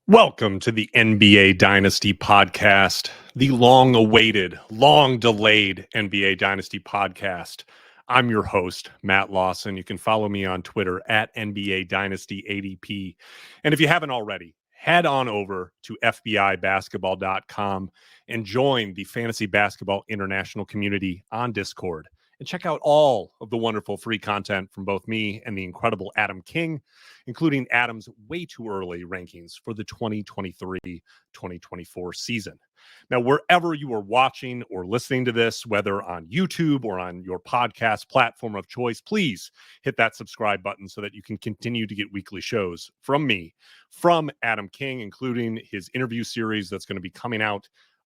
Welcome to the NBA Dynasty Podcast, the long-awaited, long-delayed NBA Dynasty Podcast. I'm your host, Matt Lawson. You can follow me on Twitter at NBA Dynasty ADP. And if you haven't already, head on over to FBIBasketball.com and join the Fantasy Basketball International community on Discord. And check out all of the wonderful free content from both me and the incredible Adam King, including Adam's way too early rankings for the 2023-2024 season. Now, wherever you are watching or listening to this, whether on YouTube or on your podcast platform of choice, please hit that subscribe button so that you can continue to get weekly shows from me, from Adam King, including his interview series that's going to be coming out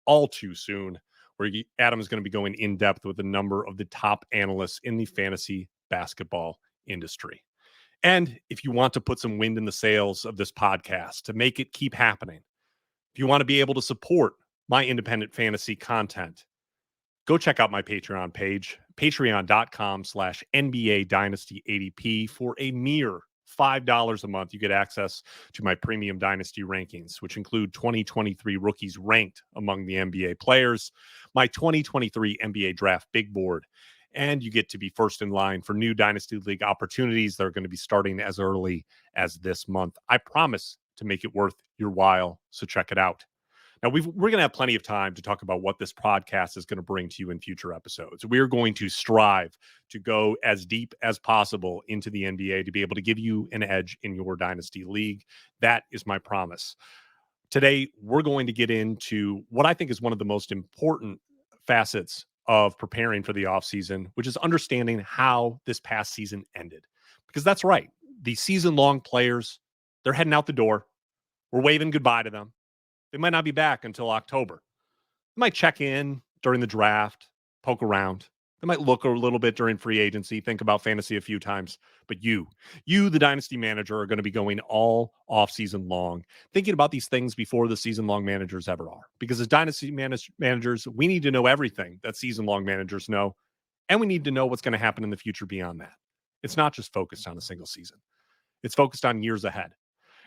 all too soon, where Adam is going to be going in depth with a number of the top analysts in the fantasy basketball industry. And if you want to put some wind in the sails of this podcast to make it keep happening, if you want to be able to support my independent fantasy content, go check out my Patreon page, patreon.com/NBA Dynasty ADP. For a mere $5 a month, you get access to my premium dynasty rankings, which include 2023 rookies ranked among the NBA players, my 2023 NBA draft big board, and you get to be first in line for new Dynasty League opportunities that are going to be starting as early as this month. I promise to make it worth your while, so check it out. Now, we're going to have plenty of time to talk about what this podcast is going to bring to you in future episodes. We're going to strive to go as deep as possible into the NBA to be able to give you an edge in your Dynasty League. That is my promise. Today, we're going to get into what I think is one of the most important facets of preparing for the offseason, which is understanding how this past season ended. Because that's right. The season-long players, they're heading out the door. We're waving goodbye to them. They might not be back until October. They might check in during the draft, poke around. They might look a little bit during free agency, think about fantasy a few times. But you, the dynasty manager, are going to be going all off-season long, thinking about these things before the season-long managers ever are. Because as dynasty managers, we need to know everything that season-long managers know, and we need to know what's going to happen in the future beyond that. It's not just focused on a single season. It's focused on years ahead.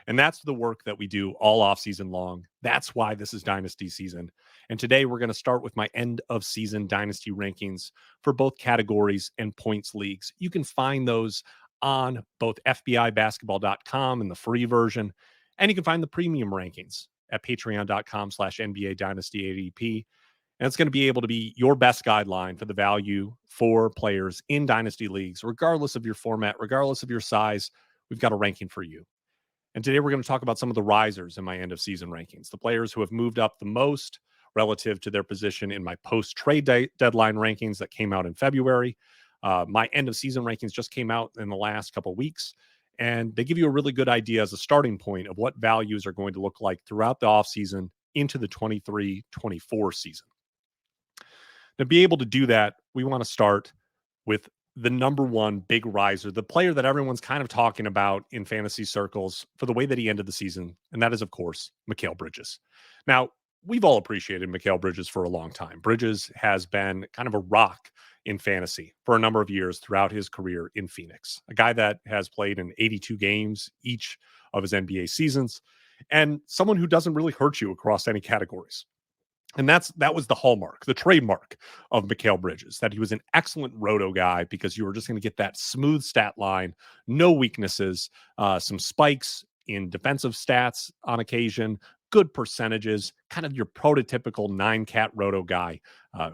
And that's the work that we do all off season long. That's why this is Dynasty season. And today we're going to start with my end of season Dynasty rankings for both categories and points leagues. You can find those on both FBIBasketball.com in the free version, and you can find the premium rankings at patreon.com/NBA Dynasty ADP. And it's going to be able to be your best guideline for the value for players in Dynasty leagues, regardless of your format, regardless of your size. We've got a ranking for you. And today we're going to talk about some of the risers in my end of season rankings, the players who have moved up the most relative to their position in my post-trade deadline rankings that came out in February. My end of season rankings just came out in the last couple of weeks, and they give you a really good idea as a starting point of what values are going to look like throughout the offseason into the 23-24 season. To be able to do that, we want to start with the number one big riser, the player that everyone's kind of talking about in fantasy circles for the way that he ended the season. And that is, of course, Mikal Bridges. Now, we've all appreciated Mikal Bridges for a long time. Bridges has been kind of a rock in fantasy for a number of years throughout his career in Phoenix, a guy that has played in 82 games each of his NBA seasons, and someone who doesn't really hurt you across any categories. And that was the hallmark, the trademark of Mikal Bridges, that he was an excellent roto guy because you were just going to get that smooth stat line, no weaknesses, some spikes in defensive stats on occasion, good percentages, kind of your prototypical 9-cat roto guy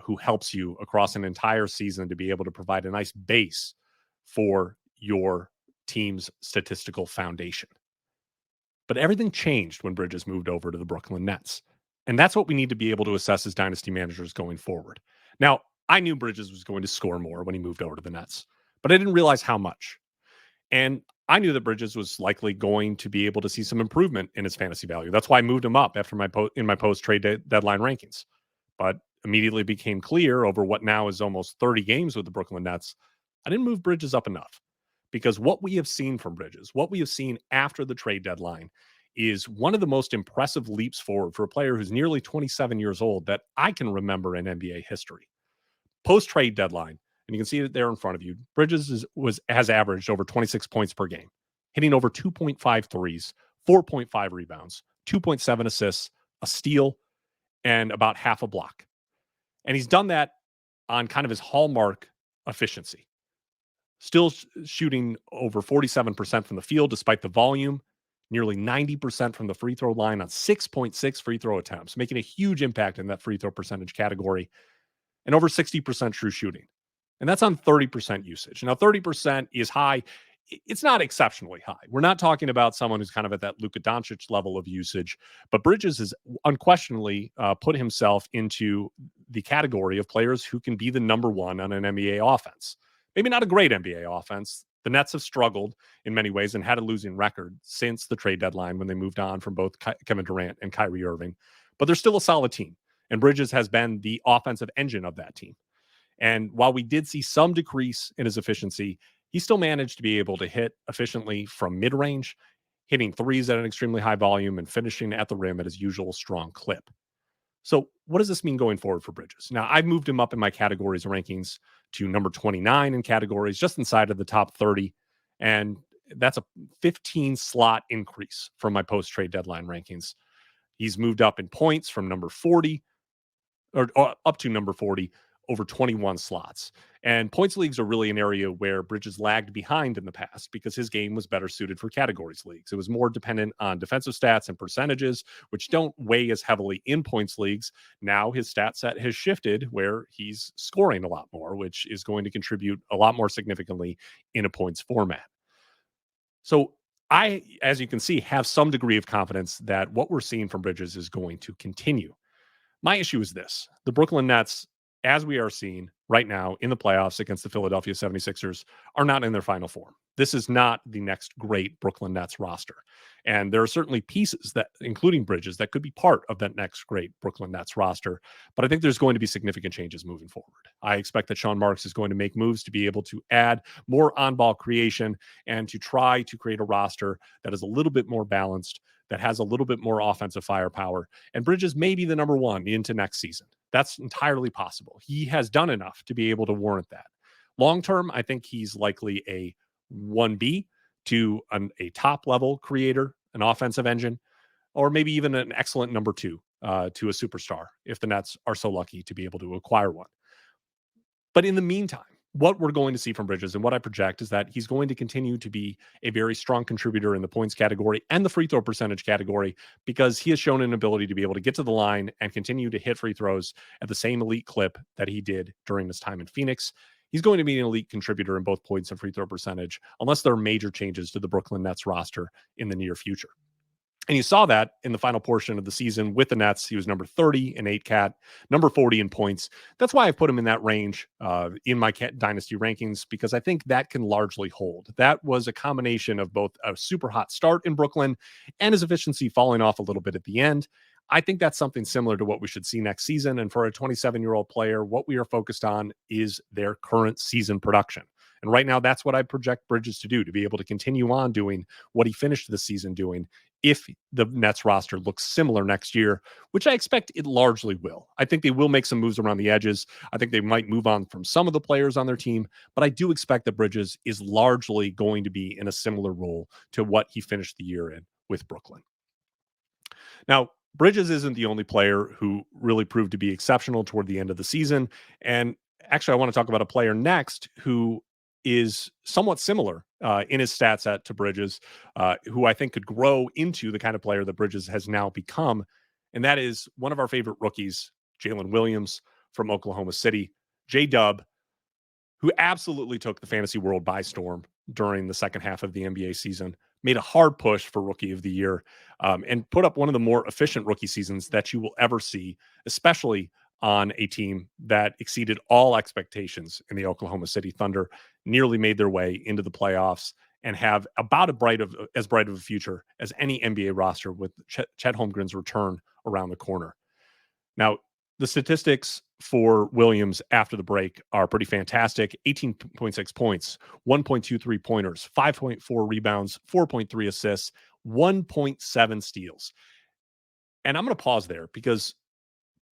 who helps you across an entire season to be able to provide a nice base for your team's statistical foundation. But everything changed when Bridges moved over to the Brooklyn Nets. And that's what we need to be able to assess as dynasty managers going forward. Now, I knew Bridges was going to score more when he moved over to the Nets, but I didn't realize how much. And I knew that Bridges was likely going to be able to see some improvement in his fantasy value. That's why I moved him up after my post-trade deadline rankings. But immediately became clear over what now is almost 30 games with the Brooklyn Nets, I didn't move Bridges up enough. Because what we have seen from Bridges, what we have seen after the trade deadline, is one of the most impressive leaps forward for a player who's nearly 27 years old that I can remember in NBA history. Post-trade deadline, and you can see it there in front of you, Bridges has averaged over 26 points per game, hitting over 2.5 threes, 4.5 rebounds, 2.7 assists, a steal, and about half a block. And he's done that on kind of his hallmark efficiency. Still shooting over 47% from the field despite the volume, nearly 90% from the free throw line on 6.6 free throw attempts, making a huge impact in that free throw percentage category, and over 60% true shooting. And that's on 30% usage. Now, 30% is high. It's not exceptionally high. We're not talking about someone who's kind of at that Luka Doncic level of usage, but Bridges has unquestionably put himself into the category of players who can be the number one on an NBA offense. Maybe not a great NBA offense. The Nets have struggled in many ways and had a losing record since the trade deadline when they moved on from both Kevin Durant and Kyrie Irving. But they're still a solid team, and Bridges has been the offensive engine of that team. And while we did see some decrease in his efficiency, he still managed to be able to hit efficiently from mid-range, hitting threes at an extremely high volume and finishing at the rim at his usual strong clip. So what does this mean going forward for Bridges? Now, I've moved him up in my categories rankings to number 29 in categories, just inside of the top 30. And that's a 15 slot increase from my post-trade deadline rankings. He's moved up in points from number 40 or up to number 40 over 21 slots. And points leagues are really an area where Bridges lagged behind in the past because his game was better suited for categories leagues. It was more dependent on defensive stats and percentages, which don't weigh as heavily in points leagues. Now his stat set has shifted where he's scoring a lot more, which is going to contribute a lot more significantly in a points format. So I, as you can see, have some degree of confidence that what we're seeing from Bridges is going to continue. My issue is this: the Brooklyn Nets, as we are seeing right now in the playoffs against the Philadelphia 76ers, are not in their final form. This is not the next great Brooklyn Nets roster. And there are certainly pieces that, including Bridges, that could be part of that next great Brooklyn Nets roster. But I think there's going to be significant changes moving forward. I expect that Sean Marks is going to make moves to be able to add more on-ball creation and to try to create a roster that is a little bit more balanced, that has a little bit more offensive firepower. And Bridges may be the number one into next season. That's entirely possible. He has done enough to be able to warrant that. Long term, I think he's likely a 1B to a top level creator, an offensive engine, or maybe even an excellent number two to a superstar if the Nets are so lucky to be able to acquire one. But in the meantime, what we're going to see from Bridges and what I project is that he's going to continue to be a very strong contributor in the points category and the free throw percentage category because he has shown an ability to be able to get to the line and continue to hit free throws at the same elite clip that he did during his time in Phoenix. He's going to be an elite contributor in both points and free throw percentage unless there are major changes to the Brooklyn Nets roster in the near future. And you saw that in the final portion of the season with the Nets. He was number 30 in 8-cat, number 40 in points. That's why I put him in that range in my dynasty rankings, because I think that can largely hold. That was a combination of both a super hot start in Brooklyn and his efficiency falling off a little bit at the end. I think that's something similar to what we should see next season. And for a 27-year-old player, what we are focused on is their current season production. And right now, that's what I project Bridges to do, to be able to continue on doing what he finished the season doing if the Nets roster looks similar next year, which I expect it largely will. I think they will make some moves around the edges. I think they might move on from some of the players on their team, but I do expect that Bridges is largely going to be in a similar role to what he finished the year in with Brooklyn. Now, Bridges isn't the only player who really proved to be exceptional toward the end of the season. And actually, I want to talk about a player next who is somewhat similar in his stat set to Bridges, who I think could grow into the kind of player that Bridges has now become. And that is one of our favorite rookies, Jalen Williams from Oklahoma City, J-Dub, who absolutely took the fantasy world by storm during the second half of the NBA season, made a hard push for Rookie of the Year, and put up one of the more efficient rookie seasons that you will ever see, especially on a team that exceeded all expectations in the Oklahoma City Thunder, nearly made their way into the playoffs, and have about as bright of a future as any NBA roster with Chet Holmgren's return around the corner. Now, the statistics for Williams after the break are pretty fantastic. 18.6 points, 1.23 pointers, 5.4 rebounds, 4.3 assists, 1.7 steals. And I'm going to pause there because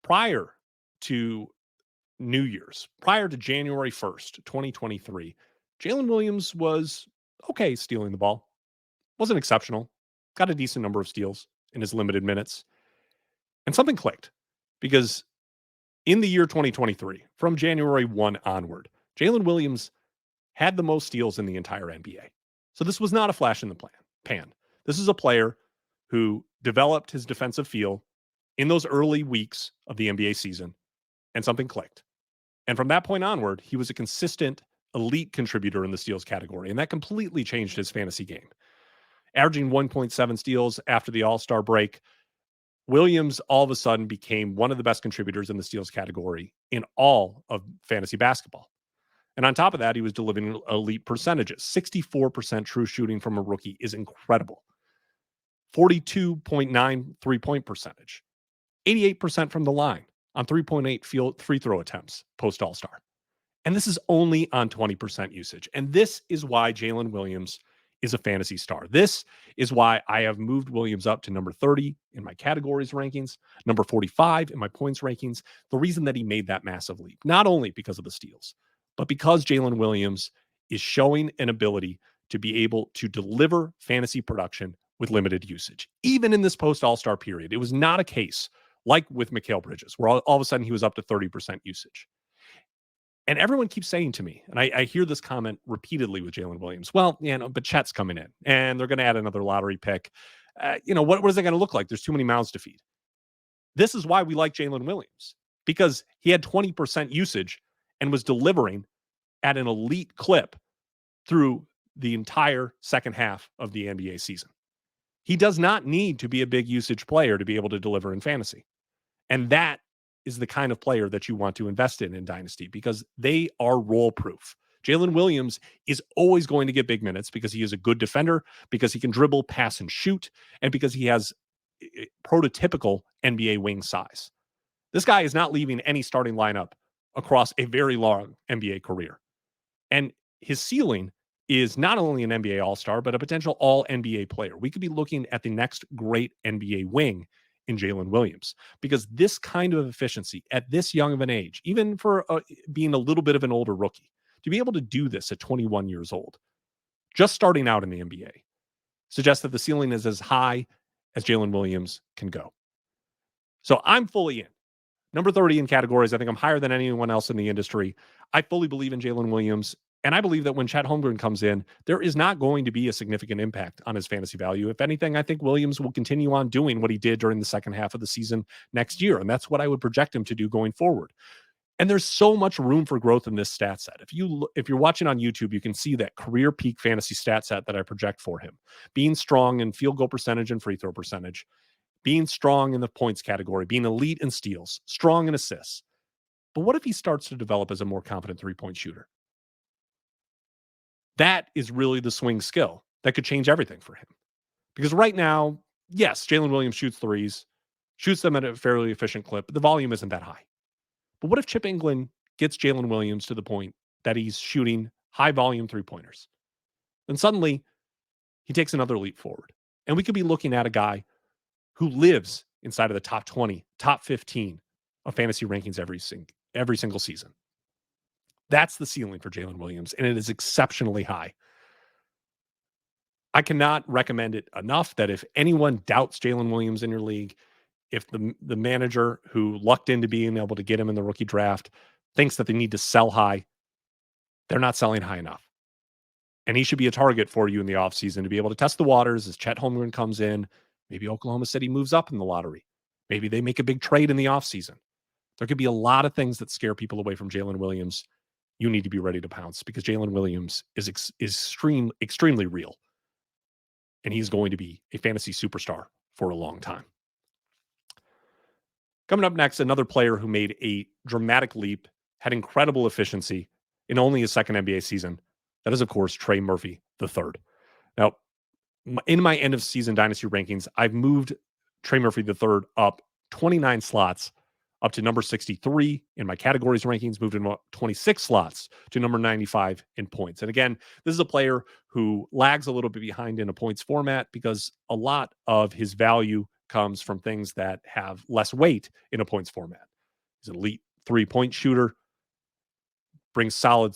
prior to New Year's, prior to January 1st, 2023, Jalen Williams was okay stealing the ball. Wasn't exceptional. Got a decent number of steals. in his limited minutes. And something clicked because in the year 2023, from January 1 onward, Jalen Williams had the most steals in the entire NBA. So this was not a flash in the pan. This is a player who developed his defensive feel in those early weeks of the NBA season, and something clicked. And from that point onward, he was a consistent elite contributor in the steals category, and that completely changed his fantasy game. Averaging 1.7 steals after the All-Star break, Williams all of a sudden became one of the best contributors in the steals category in all of fantasy basketball. And on top of that, he was delivering elite percentages. 64% true shooting from a rookie is incredible. 42.9 three-point percentage. 88% from the line on 3.8 free throw attempts post All-Star. And this is only on 20% usage. And this is why Jalen Williams is a fantasy star. This is why I have moved Williams up to number 30 in my categories rankings, number 45 in my points rankings. The reason that he made that massive leap, not only because of the steals, but because Jalen Williams is showing an ability to be able to deliver fantasy production with limited usage. Even in this post All-Star period, it was not a case like with Mikal Bridges, where all of a sudden he was up to 30% usage. And everyone keeps saying to me, and I hear this comment repeatedly with Jalen Williams, well, but Chet's coming in, and they're going to add another lottery pick. What is it going to look like? There's too many mouths to feed. This is why we like Jalen Williams, because he had 20% usage and was delivering at an elite clip through the entire second half of the NBA season. He does not need to be a big usage player to be able to deliver in fantasy. And that is the kind of player that you want to invest in Dynasty, because they are role proof. Jalen Williams is always going to get big minutes because he is a good defender, because he can dribble, pass, and shoot, and because he has prototypical NBA wing size. This guy is not leaving any starting lineup across a very long NBA career. And his ceiling is not only an NBA All-Star, but a potential All-NBA player. We could be looking at the next great NBA wing in Jalen Williams, because this kind of efficiency at this young of an age, even for being a little bit of an older rookie, to be able to do this at 21 years old, just starting out in the NBA, suggests that the ceiling is as high as Jalen Williams can go. So I'm fully in. Number 30 in categories. I think I'm higher than anyone else in the industry. I fully believe in Jalen Williams. And I believe that when Chet Holmgren comes in, there is not going to be a significant impact on his fantasy value. If anything, I think Williams will continue on doing what he did during the second half of the season next year. And that's what I would project him to do going forward. And there's so much room for growth in this stat set. If you're watching on YouTube, you can see that career peak fantasy stat set that I project for him. Being strong in field goal percentage and free throw percentage, being strong in the points category, being elite in steals, strong in assists. But what if he starts to develop as a more confident three-point shooter? That is really the swing skill that could change everything for him. Because right now, yes, Jalen Williams shoots threes, shoots them at a fairly efficient clip, but the volume isn't that high. But what if Chip England gets Jalen Williams to the point that he's shooting high volume three-pointers? Then suddenly he takes another leap forward. And we could be looking at a guy who lives inside of the top 20, top 15 of fantasy rankings every single season. That's the ceiling for Jalen Williams, and it is exceptionally high. I cannot recommend it enough that if anyone doubts Jalen Williams in your league, if the manager who lucked into being able to get him in the rookie draft thinks that they need to sell high, they're not selling high enough. And he should be a target for you in the offseason to be able to test the waters as Chet Holmgren comes in. Maybe Oklahoma City moves up in the lottery. Maybe they make a big trade in the offseason. There could be a lot of things that scare people away from Jalen Williams. You need to be ready to pounce, because Jalen Williams is extremely real. And he's going to be a fantasy superstar for a long time. Coming up next, another player who made a dramatic leap, had incredible efficiency in only his second NBA season. That is, of course, Trey Murphy III. Now, in my end of season dynasty rankings, I've moved Trey Murphy III up 29 slots up to number 63 in my categories rankings, moved him up 26 slots to number 95 in points. And again, this is a player who lags a little bit behind in a points format because a lot of his value comes from things that have less weight in a points format. He's an elite three-point shooter, brings solid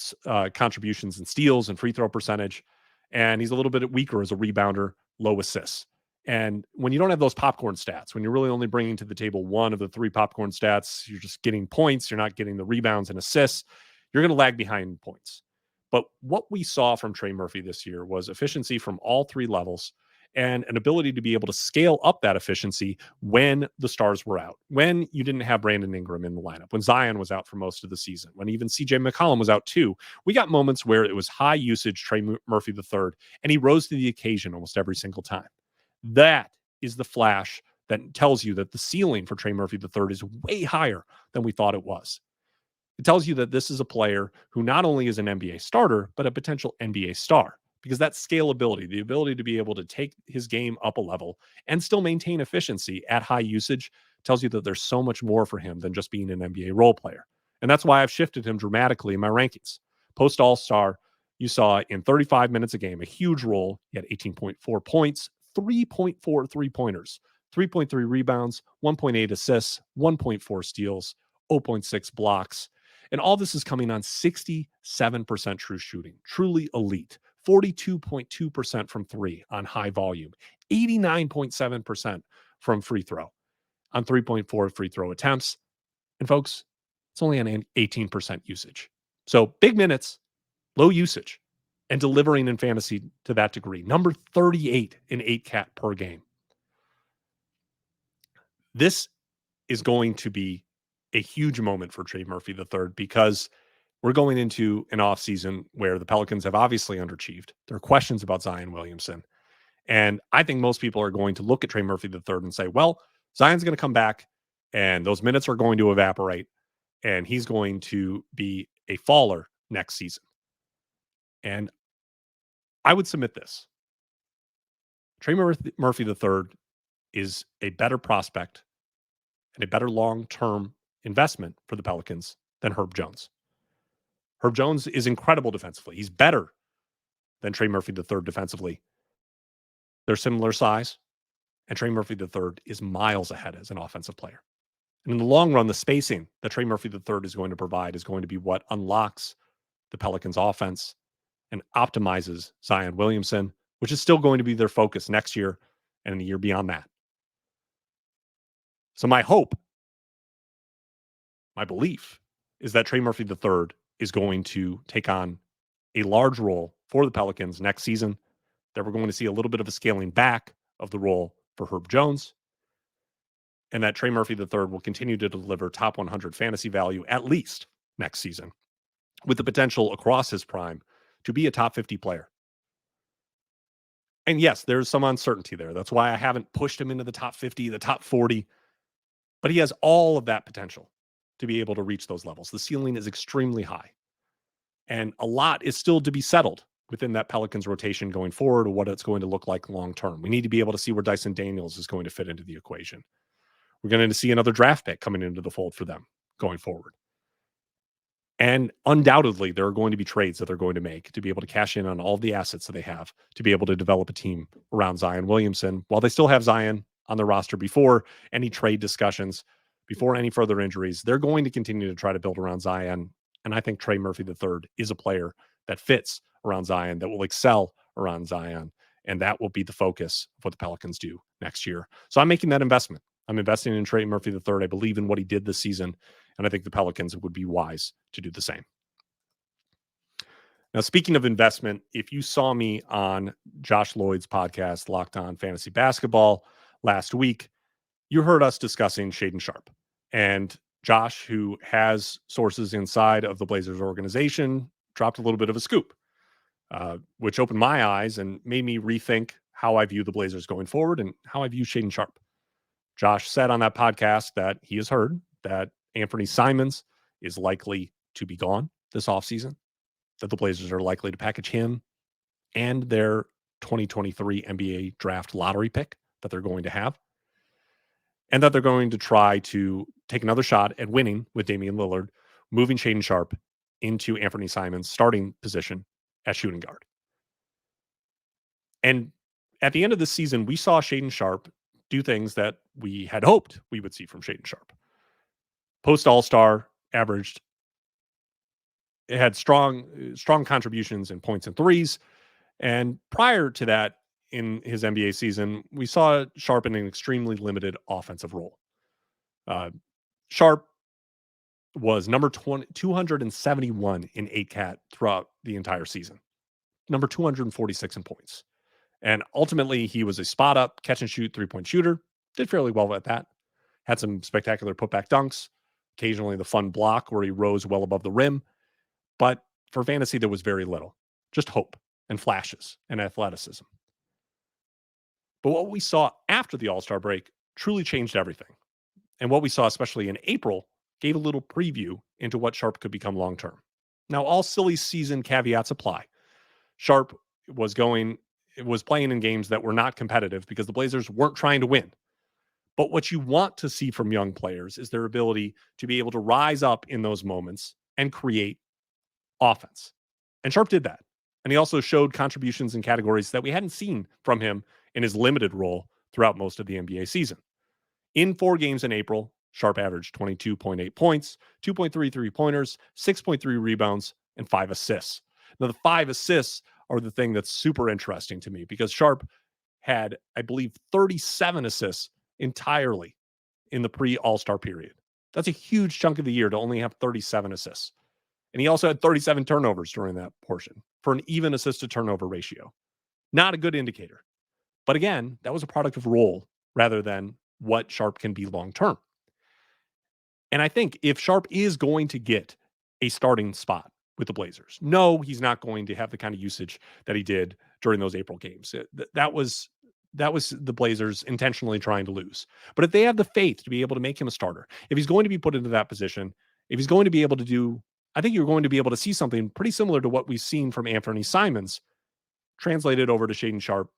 contributions and steals and free throw percentage, and he's a little bit weaker as a rebounder, low assists. And when you don't have those popcorn stats, when you're really only bringing to the table one of the three popcorn stats, you're just getting points, you're not getting the rebounds and assists, you're going to lag behind in points. But what we saw from Trey Murphy this year was efficiency from all three levels and an ability to be able to scale up that efficiency when the stars were out, when you didn't have Brandon Ingram in the lineup, when Zion was out for most of the season, when even CJ McCollum was out too. We got moments where it was high usage Trey Murphy III, and he rose to the occasion almost every single time. That is the flash that tells you that the ceiling for Trey Murphy III is way higher than we thought it was. It tells you that this is a player who not only is an NBA starter, but a potential NBA star, because that scalability, the ability to be able to take his game up a level and still maintain efficiency at high usage, tells you that there's so much more for him than just being an NBA role player. And that's why I've shifted him dramatically in my rankings. Post All-Star, you saw in 35 minutes a game, a huge role. He had 18.4 points, 3.4 three-pointers, 3.3 rebounds, 1.8 assists, 1.4 steals, 0.6 blocks. And all this is coming on 67% true shooting, truly elite, 42.2% from three on high volume, 89.7% from free throw on 3.4 free throw attempts. And folks, it's only on 18% usage. So big minutes, low usage, and delivering in fantasy to that degree. Number 38 in 8-cat per game. This is going to be a huge moment for Trey Murphy III because we're going into an offseason where the Pelicans have obviously underachieved. There are questions about Zion Williamson. And I think most people are going to look at Trey Murphy III and say, well, Zion's going to come back and those minutes are going to evaporate and he's going to be a faller next season. And I would submit this. Trey Murphy III is a better prospect and a better long-term investment for the Pelicans than Herb Jones. Herb Jones is incredible defensively. He's better than Trey Murphy III defensively. They're similar size, and Trey Murphy III is miles ahead as an offensive player. And in the long run, the spacing that Trey Murphy III is going to provide is going to be what unlocks the Pelicans' offense and optimizes Zion Williamson, which is still going to be their focus next year and in the year beyond that. So my hope, my belief, is that Trey Murphy III is going to take on a large role for the Pelicans next season, that we're going to see a little bit of a scaling back of the role for Herb Jones, and that Trey Murphy III will continue to deliver top 100 fantasy value at least next season, with the potential across his prime to be a top 50 player. And yes, there's some uncertainty there. That's why I haven't pushed him into the top 50, the top 40, but he has all of that potential to be able to reach those levels. The ceiling is extremely high, and a lot is still to be settled within that Pelicans rotation going forward, or what it's going to look like long term. We need to be able to see where Dyson Daniels is going to fit into the equation. We're going to see another draft pick coming into the fold for them going forward. And undoubtedly, there are going to be trades that they're going to make to be able to cash in on all of the assets that they have to be able to develop a team around Zion Williamson while they still have Zion on the roster before any trade discussions, before any further injuries. They're going to continue to try to build around Zion. And I think Trey Murphy III is a player that fits around Zion, that will excel around Zion. And that will be the focus of what the Pelicans do next year. So I'm making that investment. I'm investing in Trey Murphy III. I believe in what he did this season, and I think the Pelicans would be wise to do the same. Now, speaking of investment, if you saw me on Josh Lloyd's podcast, Locked On Fantasy Basketball, last week, you heard us discussing Shaedon Sharpe. And Josh, who has sources inside of the Blazers organization, dropped a little bit of a scoop, which opened my eyes and made me rethink how I view the Blazers going forward and how I view Shaedon Sharpe. Josh said on that podcast that he has heard that Anthony Simons is likely to be gone this offseason, that the Blazers are likely to package him and their 2023 NBA draft lottery pick that they're going to have, and that they're going to try to take another shot at winning with Damian Lillard, moving Shaedon Sharpe into Anthony Simons' starting position as shooting guard. And at the end of the season, we saw Shaedon Sharpe do things that we had hoped we would see from Shaedon Sharpe. Post All-Star averaged, it had strong contributions in points and threes. And prior to that, in his NBA season, we saw Sharp in an extremely limited offensive role. Sharp was number 271 in 8-cat throughout the entire season, number 246 in points. And ultimately, he was a spot up, catch and shoot 3-point shooter. Did fairly well at that. Had some spectacular putback dunks, occasionally the fun block where he rose well above the rim. But for fantasy, there was very little, just hope and flashes and athleticism. But what we saw after the All-Star break truly changed everything. And what we saw, especially in April, gave a little preview into what Sharp could become long-term. Now, all silly season caveats apply. Sharp was playing in games that were not competitive because the Blazers weren't trying to win. But what you want to see from young players is their ability to be able to rise up in those moments and create offense. And Sharp did that. And he also showed contributions in categories that we hadn't seen from him in his limited role throughout most of the NBA season. In 4 games in April, Sharp averaged 22.8 points, 2.3 3-pointers, 6.3 rebounds, and 5 assists. Now, the 5 assists are the thing that's super interesting to me because Sharp had, I believe, 37 assists entirely in the pre-All-Star period. That's a huge chunk of the year to only have 37 assists. And he also had 37 turnovers during that portion for an even assist to turnover ratio. Not a good indicator. But again, that was a product of role rather than what Sharp can be long-term. And I think if Sharp is going to get a starting spot with the Blazers, no, he's not going to have the kind of usage that he did during those April games. That was the Blazers intentionally trying to lose. But if they have the faith to be able to make him a starter, if he's going to be put into that position, if he's going to be able to do, I think you're going to be able to see something pretty similar to what we've seen from Anthony Simons translated over to Shaedon Sharp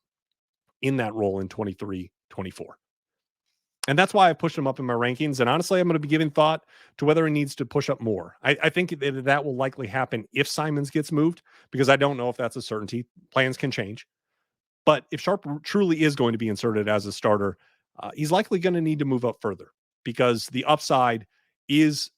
in that role in 23-24. And that's why I pushed him up in my rankings. And honestly, I'm going to be giving thought to whether he needs to push up more. I think that will likely happen if Simons gets moved, because I don't know if that's a certainty. Plans can change. But if Sharp truly is going to be inserted as a starter, he's likely going to need to move up further because the upside is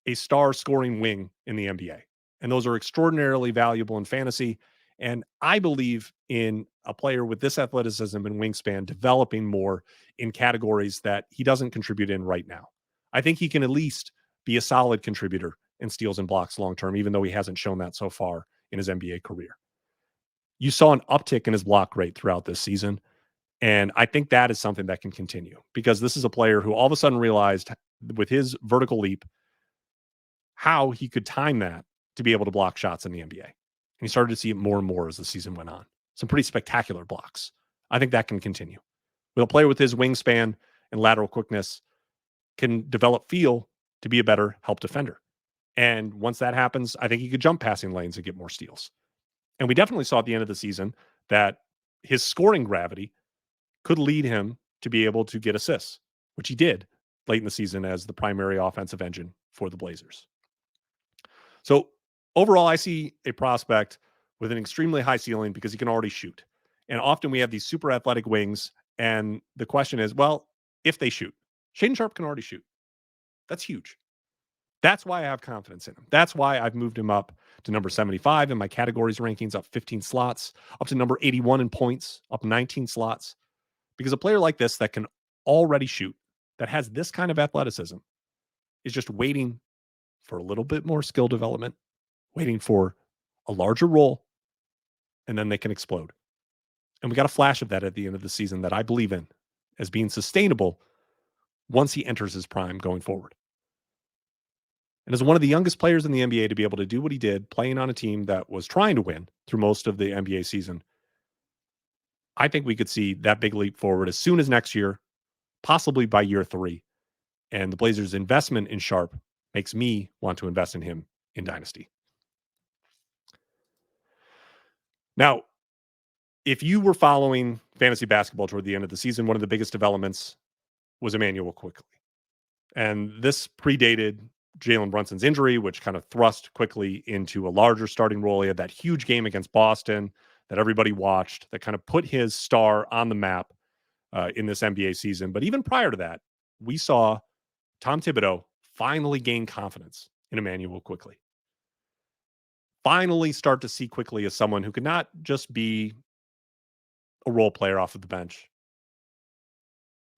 a star scoring wing in the NBA. And those are extraordinarily valuable in fantasy. And I believe in a player with this athleticism and wingspan developing more in categories that he doesn't contribute in right now. I think he can at least be a solid contributor in steals and blocks long term, even though he hasn't shown that so far in his NBA career. You saw an uptick in his block rate throughout this season. And I think that is something that can continue because this is a player who all of a sudden realized with his vertical leap how he could time that to be able to block shots in the NBA. And he started to see it more and more as the season went on. Some pretty spectacular blocks. I think that can continue. With a player with his wingspan and lateral quickness can develop feel to be a better help defender. And once that happens, I think he could jump passing lanes and get more steals. And we definitely saw at the end of the season that his scoring gravity could lead him to be able to get assists, which he did late in the season as the primary offensive engine for the Blazers. So overall, I see a prospect with an extremely high ceiling because he can already shoot. And often we have these super athletic wings. And the question is, well, if they shoot, Shaedon Sharp can already shoot. That's huge. That's why I have confidence in him. That's why I've moved him up to number 75 in my categories rankings, up 15 slots, up to number 81 in points, up 19 slots. Because a player like this that can already shoot, that has this kind of athleticism, is just waiting for a little bit more skill development, waiting for a larger role, and then they can explode. And we got a flash of that at the end of the season that I believe in as being sustainable once he enters his prime going forward. And as one of the youngest players in the NBA to be able to do what he did, playing on a team that was trying to win through most of the NBA season, I think we could see that big leap forward as soon as next year, possibly by year 3. And the Blazers' investment in Sharp makes me want to invest in him in Dynasty. Now, if you were following fantasy basketball toward the end of the season, one of the biggest developments was Immanuel Quickley. And this predated Jalen Brunson's injury, which kind of thrust Quickley into a larger starting role. He had that huge game against Boston that everybody watched that kind of put his star on the map in this NBA season. But even prior to that, we saw Tom Thibodeau finally gain confidence in Immanuel Quickley. Finally start to see Quickley as someone who could not just be a role player off of the bench,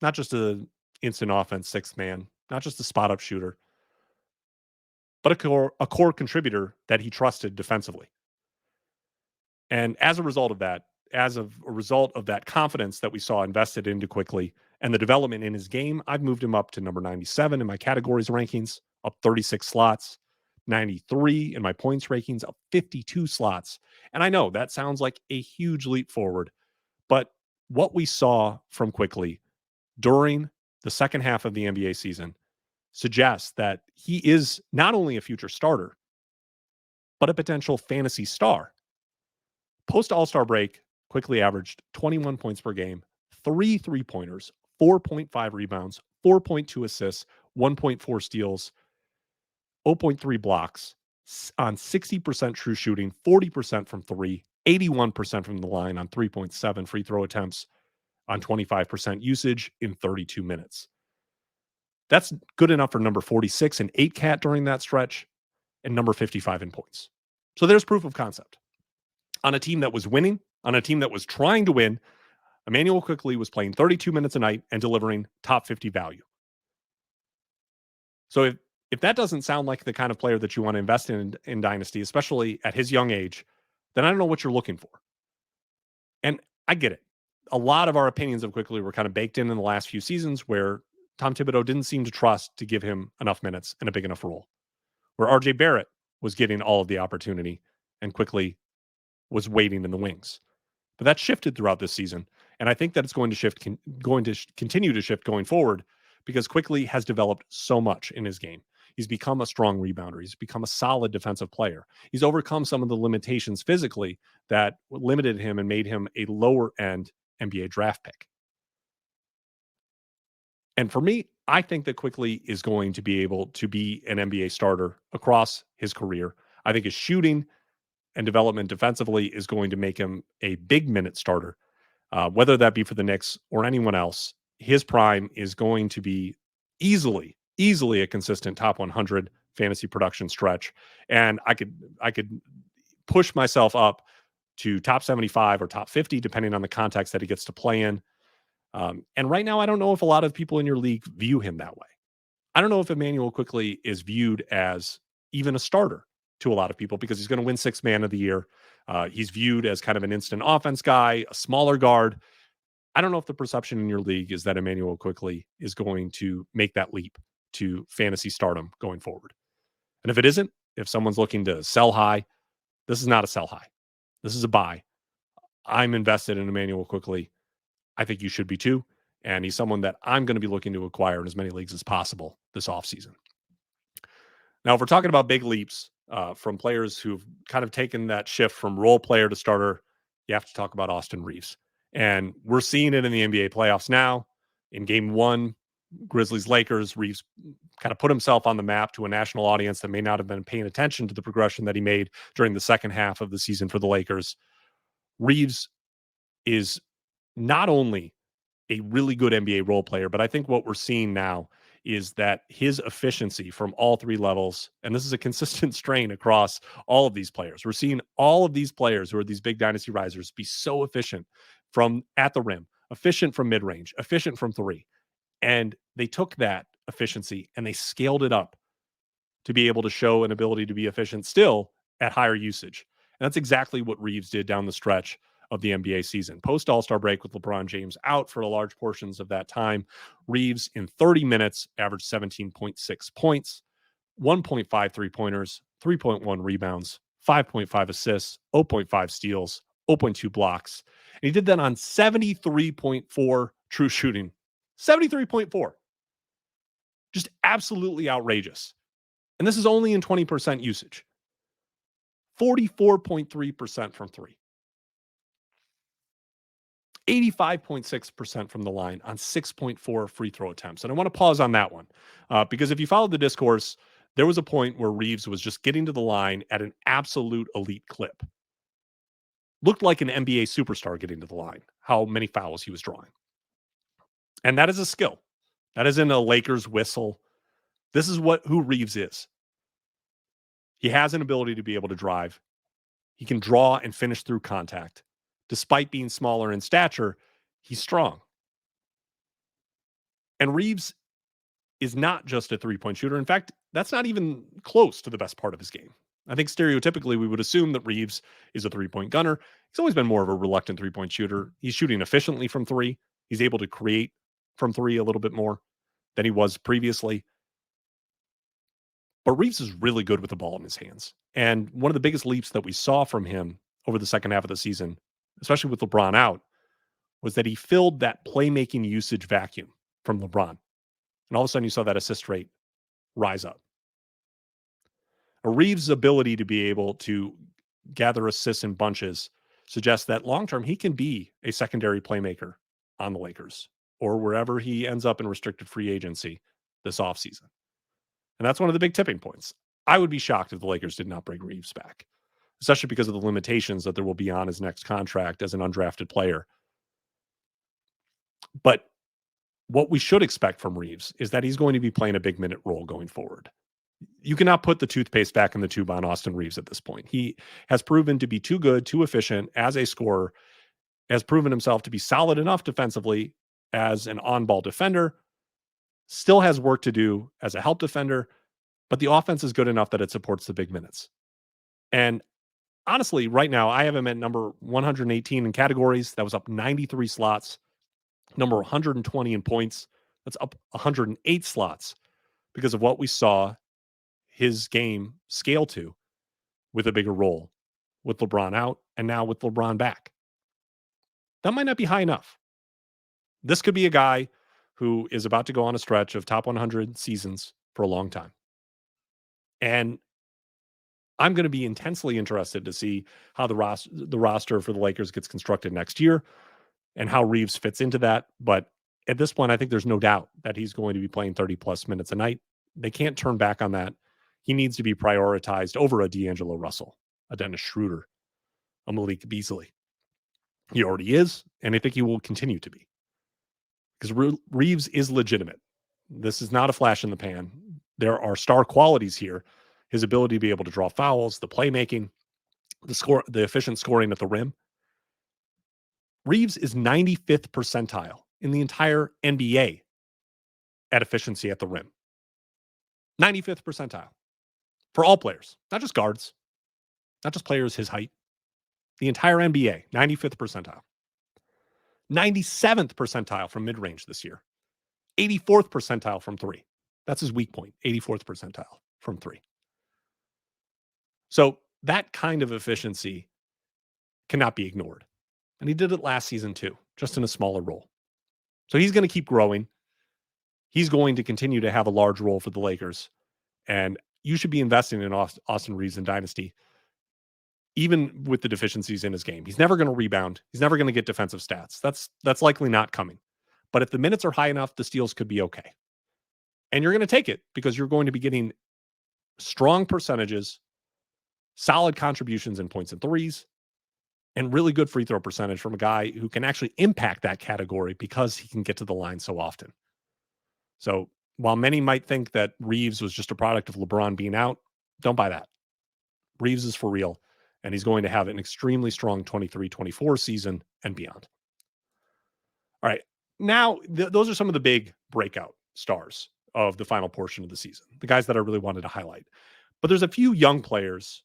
not just a instant offense sixth man, not just a spot up shooter, but a core contributor that he trusted defensively. And as a result of that, as of a result of that confidence that we saw invested into quickly and the development in his game, I've moved him up to number 97 in my categories rankings, up 36 slots, 93 in my points rankings, up 52 slots. And I know that sounds like a huge leap forward, but what we saw from quickly during the second half of the NBA season suggests that he is not only a future starter, but a potential fantasy star. Post All-Star break, quickly averaged 21 points per game, 3 3-pointers, 4.5 rebounds, 4.2 assists, 1.4 steals, 0.3 blocks on 60% true shooting, 40% from 3, 81% from the line on 3.7 free throw attempts, on 25% usage in 32 minutes. That's good enough for number 46 in 8-cat during that stretch and number 55 in points. So there's proof of concept. On a team that was winning, on a team that was trying to win, Immanuel Quickley was playing 32 minutes a night and delivering top 50 value. So if that doesn't sound like the kind of player that you want to invest in Dynasty, especially at his young age, then I don't know what you're looking for. And I get it. A lot of our opinions of Quickley were kind of baked in the last few seasons where Tom Thibodeau didn't seem to trust to give him enough minutes and a big enough role, where RJ Barrett was getting all of the opportunity and Quickley was waiting in the wings. But that shifted throughout this season. And I think that it's going to continue to shift going forward because Quickley has developed so much in his game. He's become a strong rebounder. He's become a solid defensive player. He's overcome some of the limitations physically that limited him and made him a lower end NBA draft pick. And for me, I think that Quickley is going to be able to be an NBA starter across his career. I think his shooting and development defensively is going to make him a big minute starter, whether that be for the Knicks or anyone else. His prime is going to be easily a consistent top 100 fantasy production stretch. And I could push myself up to top 75 or top 50, depending on the context that he gets to play in. And right now, I don't know if a lot of people in your league view him that way. I don't know if Immanuel Quickley is viewed as even a starter to a lot of people because he's going to win sixth man of the year. He's viewed as kind of an instant offense guy, a smaller guard. I don't know if the perception in your league is that Immanuel Quickley is going to make that leap to fantasy stardom going forward. And if it isn't, if someone's looking to sell high, this is not a sell high. This is a buy. I'm invested in Immanuel Quickley. I think you should be too. And he's someone that I'm going to be looking to acquire in as many leagues as possible this offseason. Now, if we're talking about big leaps from players who've kind of taken that shift from role player to starter, you have to talk about Austin Reeves. And we're seeing it in the NBA playoffs now. In game one, Grizzlies-Lakers, Reeves kind of put himself on the map to a national audience that may not have been paying attention to the progression that he made during the second half of the season for the Lakers. Reeves is not only a really good NBA role player, but I think what we're seeing now is that his efficiency from all three levels, and this is a consistent strain across all of these players. We're seeing all of these players who are these big dynasty risers be so efficient from at the rim, efficient from mid-range, efficient from three. And they took that efficiency and they scaled it up to be able to show an ability to be efficient still at higher usage. And that's exactly what Reeves did down the stretch of the NBA season. Post All-Star break with LeBron James out for large portions of that time, Reeves in 30 minutes averaged 17.6 points, 1.5 3-pointers, 3.1 rebounds, 5.5 assists, 0.5 steals, 0.2 blocks. And he did that on 73.4 true shooting. 73.4. Just absolutely outrageous. And this is only in 20% usage. 44.3% from three. 85.6% from the line on 6.4 free throw attempts. And I want to pause on that one because if you followed the discourse, there was a point where Reeves was just getting to the line at an absolute elite clip. Looked like an NBA superstar getting to the line, how many fouls he was drawing. And that is a skill. That isn't a Lakers whistle. This is who Reeves is. He has an ability to be able to drive. He can draw and finish through contact. despite being smaller in stature, he's strong. And Reeves is not just a three-point shooter. In fact, that's not even close to the best part of his game. I think stereotypically we would assume that Reeves is a three-point gunner. He's always been more of a reluctant three-point shooter. He's shooting efficiently from three. He's able to create from three a little bit more than he was previously. But Reeves is really good with the ball in his hands. And one of the biggest leaps that we saw from him over the second half of the season, especially with LeBron out, was that he filled that playmaking usage vacuum from LeBron. And all of a sudden you saw that assist rate rise up. Reeves' ability to be able to gather assists in bunches suggests that long-term he can be a secondary playmaker on the Lakers or wherever he ends up in restricted free agency this offseason. And that's one of the big tipping points. I would be shocked if the Lakers did not bring Reeves back, especially because of the limitations that there will be on his next contract as an undrafted player. But what we should expect from Reeves is that he's going to be playing a big minute role going forward. You cannot put the toothpaste back in the tube on Austin Reeves at this point. He has proven to be too good, too efficient as a scorer, has proven himself to be solid enough defensively as an on-ball defender, still has work to do as a help defender, but the offense is good enough that it supports the big minutes. And honestly, right now, I have him at number 118 in categories. That was up 93 slots. Number 120 in points. That's up 108 slots because of what we saw his game scale to with a bigger role, with LeBron out and now with LeBron back. That might not be high enough. This could be a guy who is about to go on a stretch of top 100 seasons for a long time. And I'm going to be intensely interested to see how the roster for the Lakers gets constructed next year and how Reeves fits into that. But at this point, I think there's no doubt that he's going to be playing 30 plus minutes a night. They can't turn back on that. He needs to be prioritized over a D'Angelo Russell, a Dennis Schroeder, a Malik Beasley. He already is, and I think he will continue to be. Because Reeves is legitimate. This is not a flash in the pan. There are star qualities here. His ability to be able to draw fouls, the playmaking, the efficient scoring at the rim. Reeves is 95th percentile in the entire NBA at efficiency at the rim. 95th percentile for all players, not just guards, not just players his height. The entire NBA, 95th percentile. 97th percentile from mid-range this year. 84th percentile from three. That's his weak point, 84th percentile from three. So that kind of efficiency cannot be ignored. And he did it last season too, just in a smaller role. So he's going to keep growing. He's going to continue to have a large role for the Lakers. And you should be investing in Austin Reeves in Dynasty, even with the deficiencies in his game. He's never going to rebound. He's never going to get defensive stats. That's likely not coming. But if the minutes are high enough, the steals could be okay. And you're going to take it because you're going to be getting strong percentages, solid contributions in points and threes, and really good free throw percentage from a guy who can actually impact that category because he can get to the line so often. So while many might think that Reeves was just a product of LeBron being out, don't buy that. Reeves is for real, and he's going to have an extremely strong 23-24 season and beyond. All right, now those are some of the big breakout stars of the final portion of the season, the guys that I really wanted to highlight. But there's a few young players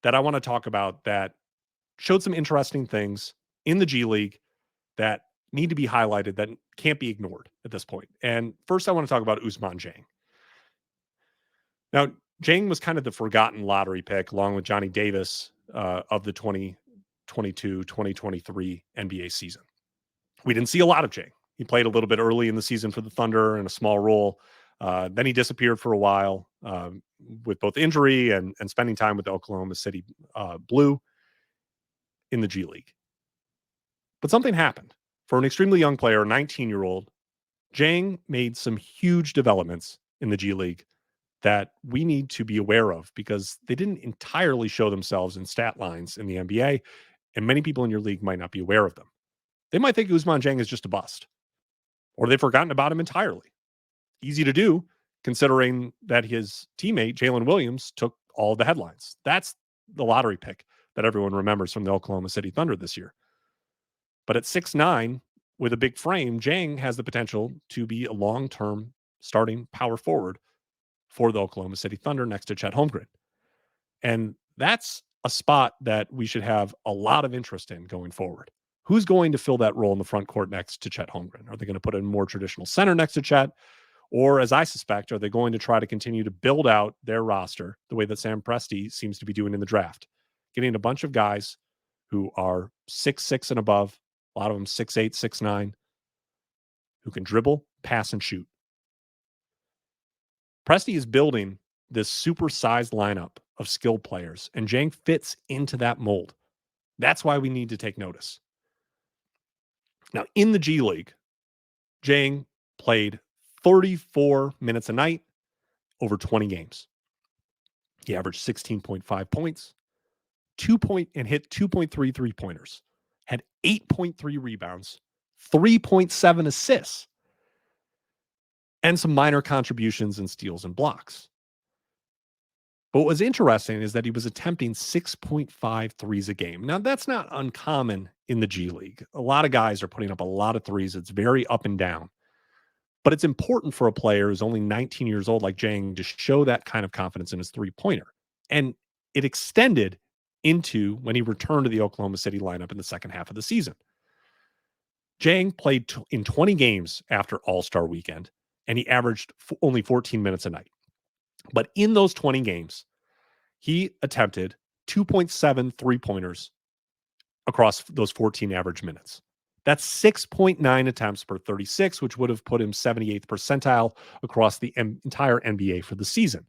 that I want to talk about that showed some interesting things in the G League that need to be highlighted, that can't be ignored at this point. And first, I want to talk about Ousmane Dieng. Now, Dieng was kind of the forgotten lottery pick, along with Johnny Davis of the 2022-2023 NBA season. We didn't see a lot of Dieng. He played a little bit early in the season for the Thunder in a small role. Then he disappeared for a while with both injury and spending time with the Oklahoma City Blue in the G League. But something happened. For an extremely young player, a 19-year-old, Dieng made some huge developments in the G League that we need to be aware of because they didn't entirely show themselves in stat lines in the NBA, and many people in your league might not be aware of them. They might think Ousmane Dieng is just a bust, or they've forgotten about him entirely. Easy to do, considering that his teammate, Jalen Williams, took all the headlines. That's the lottery pick that everyone remembers from the Oklahoma City Thunder this year. But at 6'9", with a big frame, Jang has the potential to be a long-term starting power forward for the Oklahoma City Thunder next to Chet Holmgren. And that's a spot that we should have a lot of interest in going forward. Who's going to fill that role in the front court next to Chet Holmgren? Are they going to put a more traditional center next to Chet? Or, as I suspect, are they going to try to continue to build out their roster the way that Sam Presti seems to be doing in the draft? Getting a bunch of guys who are 6'6" and above, a lot of them 6'8", 6'9", who can dribble, pass, and shoot. Presti is building this super-sized lineup of skilled players, and Jang fits into that mold. That's why we need to take notice. Now, in the G League, Jang played 34 minutes a night over 20 games. He averaged 16.5 points, and hit 2.3 3-pointers, had 8.3 rebounds, 3.7 assists, and some minor contributions in steals and blocks. But what was interesting is that he was attempting 6.5 threes a game. Now, that's not uncommon in the G League. A lot of guys are putting up a lot of threes. It's very up and down. But it's important for a player who's only 19 years old like Jang to show that kind of confidence in his three-pointer. And it extended into when he returned to the Oklahoma City lineup in the second half of the season. Jang played in 20 games after All-Star weekend, and he averaged only 14 minutes a night. But in those 20 games, he attempted 2.7 three-pointers across those 14 average minutes. That's 6.9 attempts per 36, which would have put him 78th percentile across the entire NBA for the season.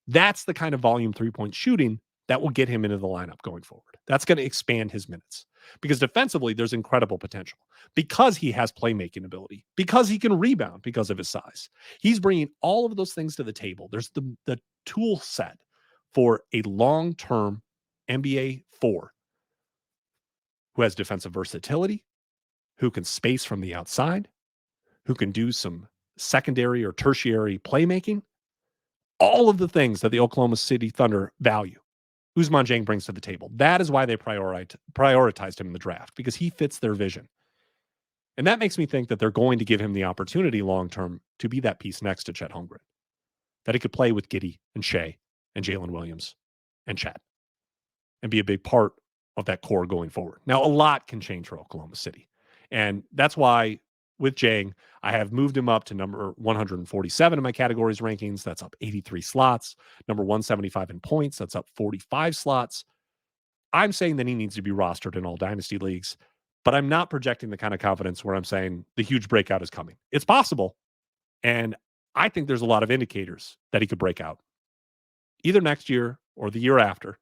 That's the kind of volume three-point shooting that will get him into the lineup going forward. That's going to expand his minutes because defensively, there's incredible potential because he has playmaking ability, because he can rebound because of his size. He's bringing all of those things to the table. There's the tool set for a long-term NBA 4 who has defensive versatility, who can space from the outside, who can do some secondary or tertiary playmaking. All of the things that the Oklahoma City Thunder value, Ousmane Dieng brings to the table. That is why they prioritized him in the draft, because he fits their vision. And that makes me think that they're going to give him the opportunity long-term to be that piece next to Chet Holmgren, that he could play with Giddey and Shea and Jalen Williams and Chet and be a big part of that core going forward. Now, a lot can change for Oklahoma City. And that's why with Jang, I have moved him up to number 147 in my categories rankings. That's up 83 slots. Number 175 in points. That's up 45 slots. I'm saying that he needs to be rostered in all dynasty leagues, but I'm not projecting the kind of confidence where I'm saying the huge breakout is coming. It's possible. And I think there's a lot of indicators that he could break out either next year or the year after.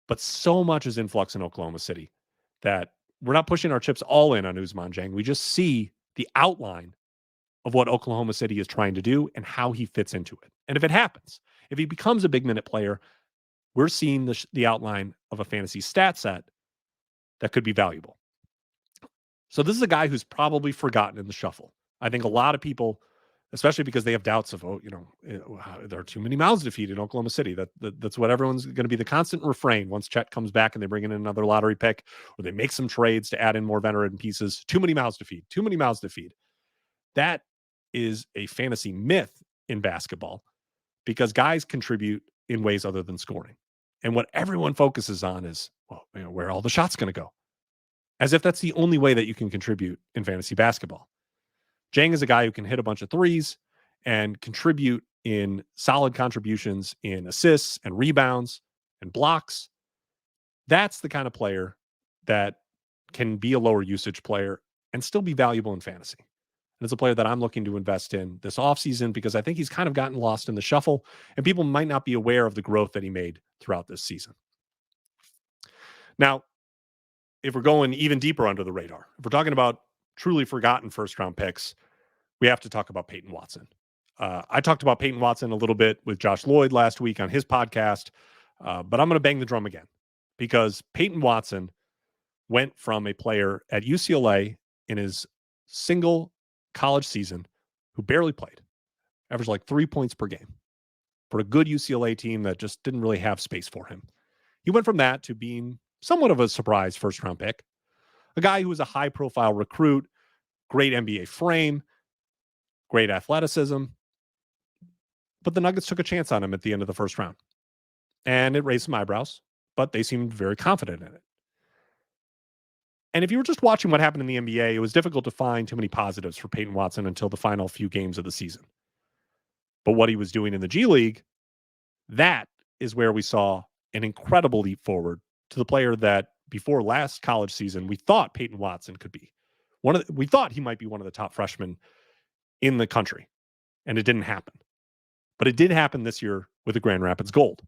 But so much is in flux in Oklahoma City that we're not pushing our chips all in on Ousmane Dieng. We just see the outline of what Oklahoma City is trying to do and how he fits into it. And if it happens, if he becomes a big minute player, we're seeing the outline of a fantasy stat set that could be valuable. So this is a guy who's probably forgotten in the shuffle. I think a lot of people, especially because they have doubts of, there are too many mouths to feed in Oklahoma City. That's what everyone's going to be the constant refrain once Chet comes back and they bring in another lottery pick or they make some trades to add in more veteran pieces. Too many mouths to feed. Too many mouths to feed. That is a fantasy myth in basketball because guys contribute in ways other than scoring. And what everyone focuses on is, where are all the shots going to go? As if that's the only way that you can contribute in fantasy basketball. Dieng is a guy who can hit a bunch of threes and contribute in solid contributions in assists and rebounds and blocks. That's the kind of player that can be a lower usage player and still be valuable in fantasy. And it's a player that I'm looking to invest in this offseason because I think he's kind of gotten lost in the shuffle and people might not be aware of the growth that he made throughout this season. Now, if we're going even deeper under the radar, if we're talking about truly forgotten first-round picks, we have to talk about Peyton Watson. I talked about Peyton Watson a little bit with Josh Lloyd last week on his podcast, but I'm going to bang the drum again because Peyton Watson went from a player at UCLA in his single college season who barely played, averaged like 3 points per game for a good UCLA team that just didn't really have space for him. He went from that to being somewhat of a surprise first-round pick A guy who was a high-profile recruit, great NBA frame, great athleticism. But the Nuggets took a chance on him at the end of the first round. And it raised some eyebrows, but they seemed very confident in it. And if you were just watching what happened in the NBA, it was difficult to find too many positives for Peyton Watson until the final few games of the season. But what he was doing in the G League, that is where we saw an incredible leap forward to the player that before last college season, we thought Peyton Watson could be. We thought he might be one of the top freshmen in the country, and it didn't happen. But it did happen this year with the Grand Rapids Gold.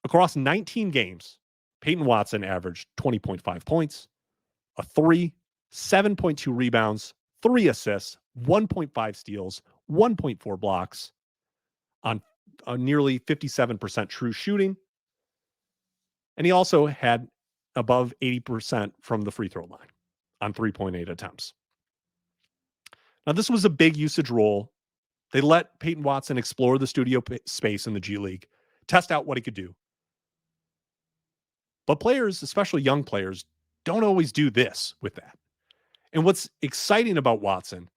Across 19 games, Peyton Watson averaged 20.5 points, a 3, 7.2 rebounds, 3 assists, 1.5 steals, 1.4 blocks on a nearly 57% true shooting. And he also had above 80% from the free throw line on 3.8 attempts. Now, this was a big usage role. They let Peyton Watson explore the studio space in the G League, test out what he could do. But players, especially young players, don't always do this with that. And what's exciting about Watson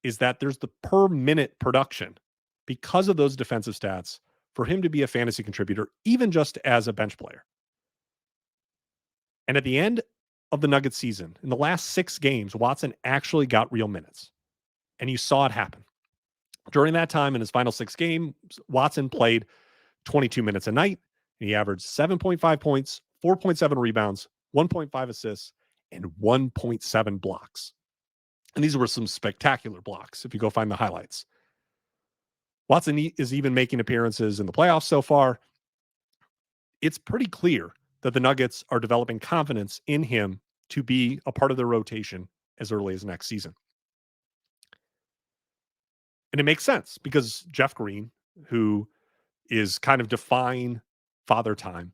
is that there's the per minute production because of those defensive stats for him to be a fantasy contributor, even just as a bench player. And at the end of the Nuggets season, in the last 6 games, Watson actually got real minutes. And you saw it happen. During that time, in his final 6 games, Watson played 22 minutes a night, and he averaged 7.5 points, 4.7 rebounds, 1.5 assists, and 1.7 blocks. And these were some spectacular blocks if you go find the highlights. Watson is even making appearances in the playoffs so far. It's pretty clear that the Nuggets are developing confidence in him to be a part of their rotation as early as next season. And it makes sense because Jeff Green, who is kind of defying father time,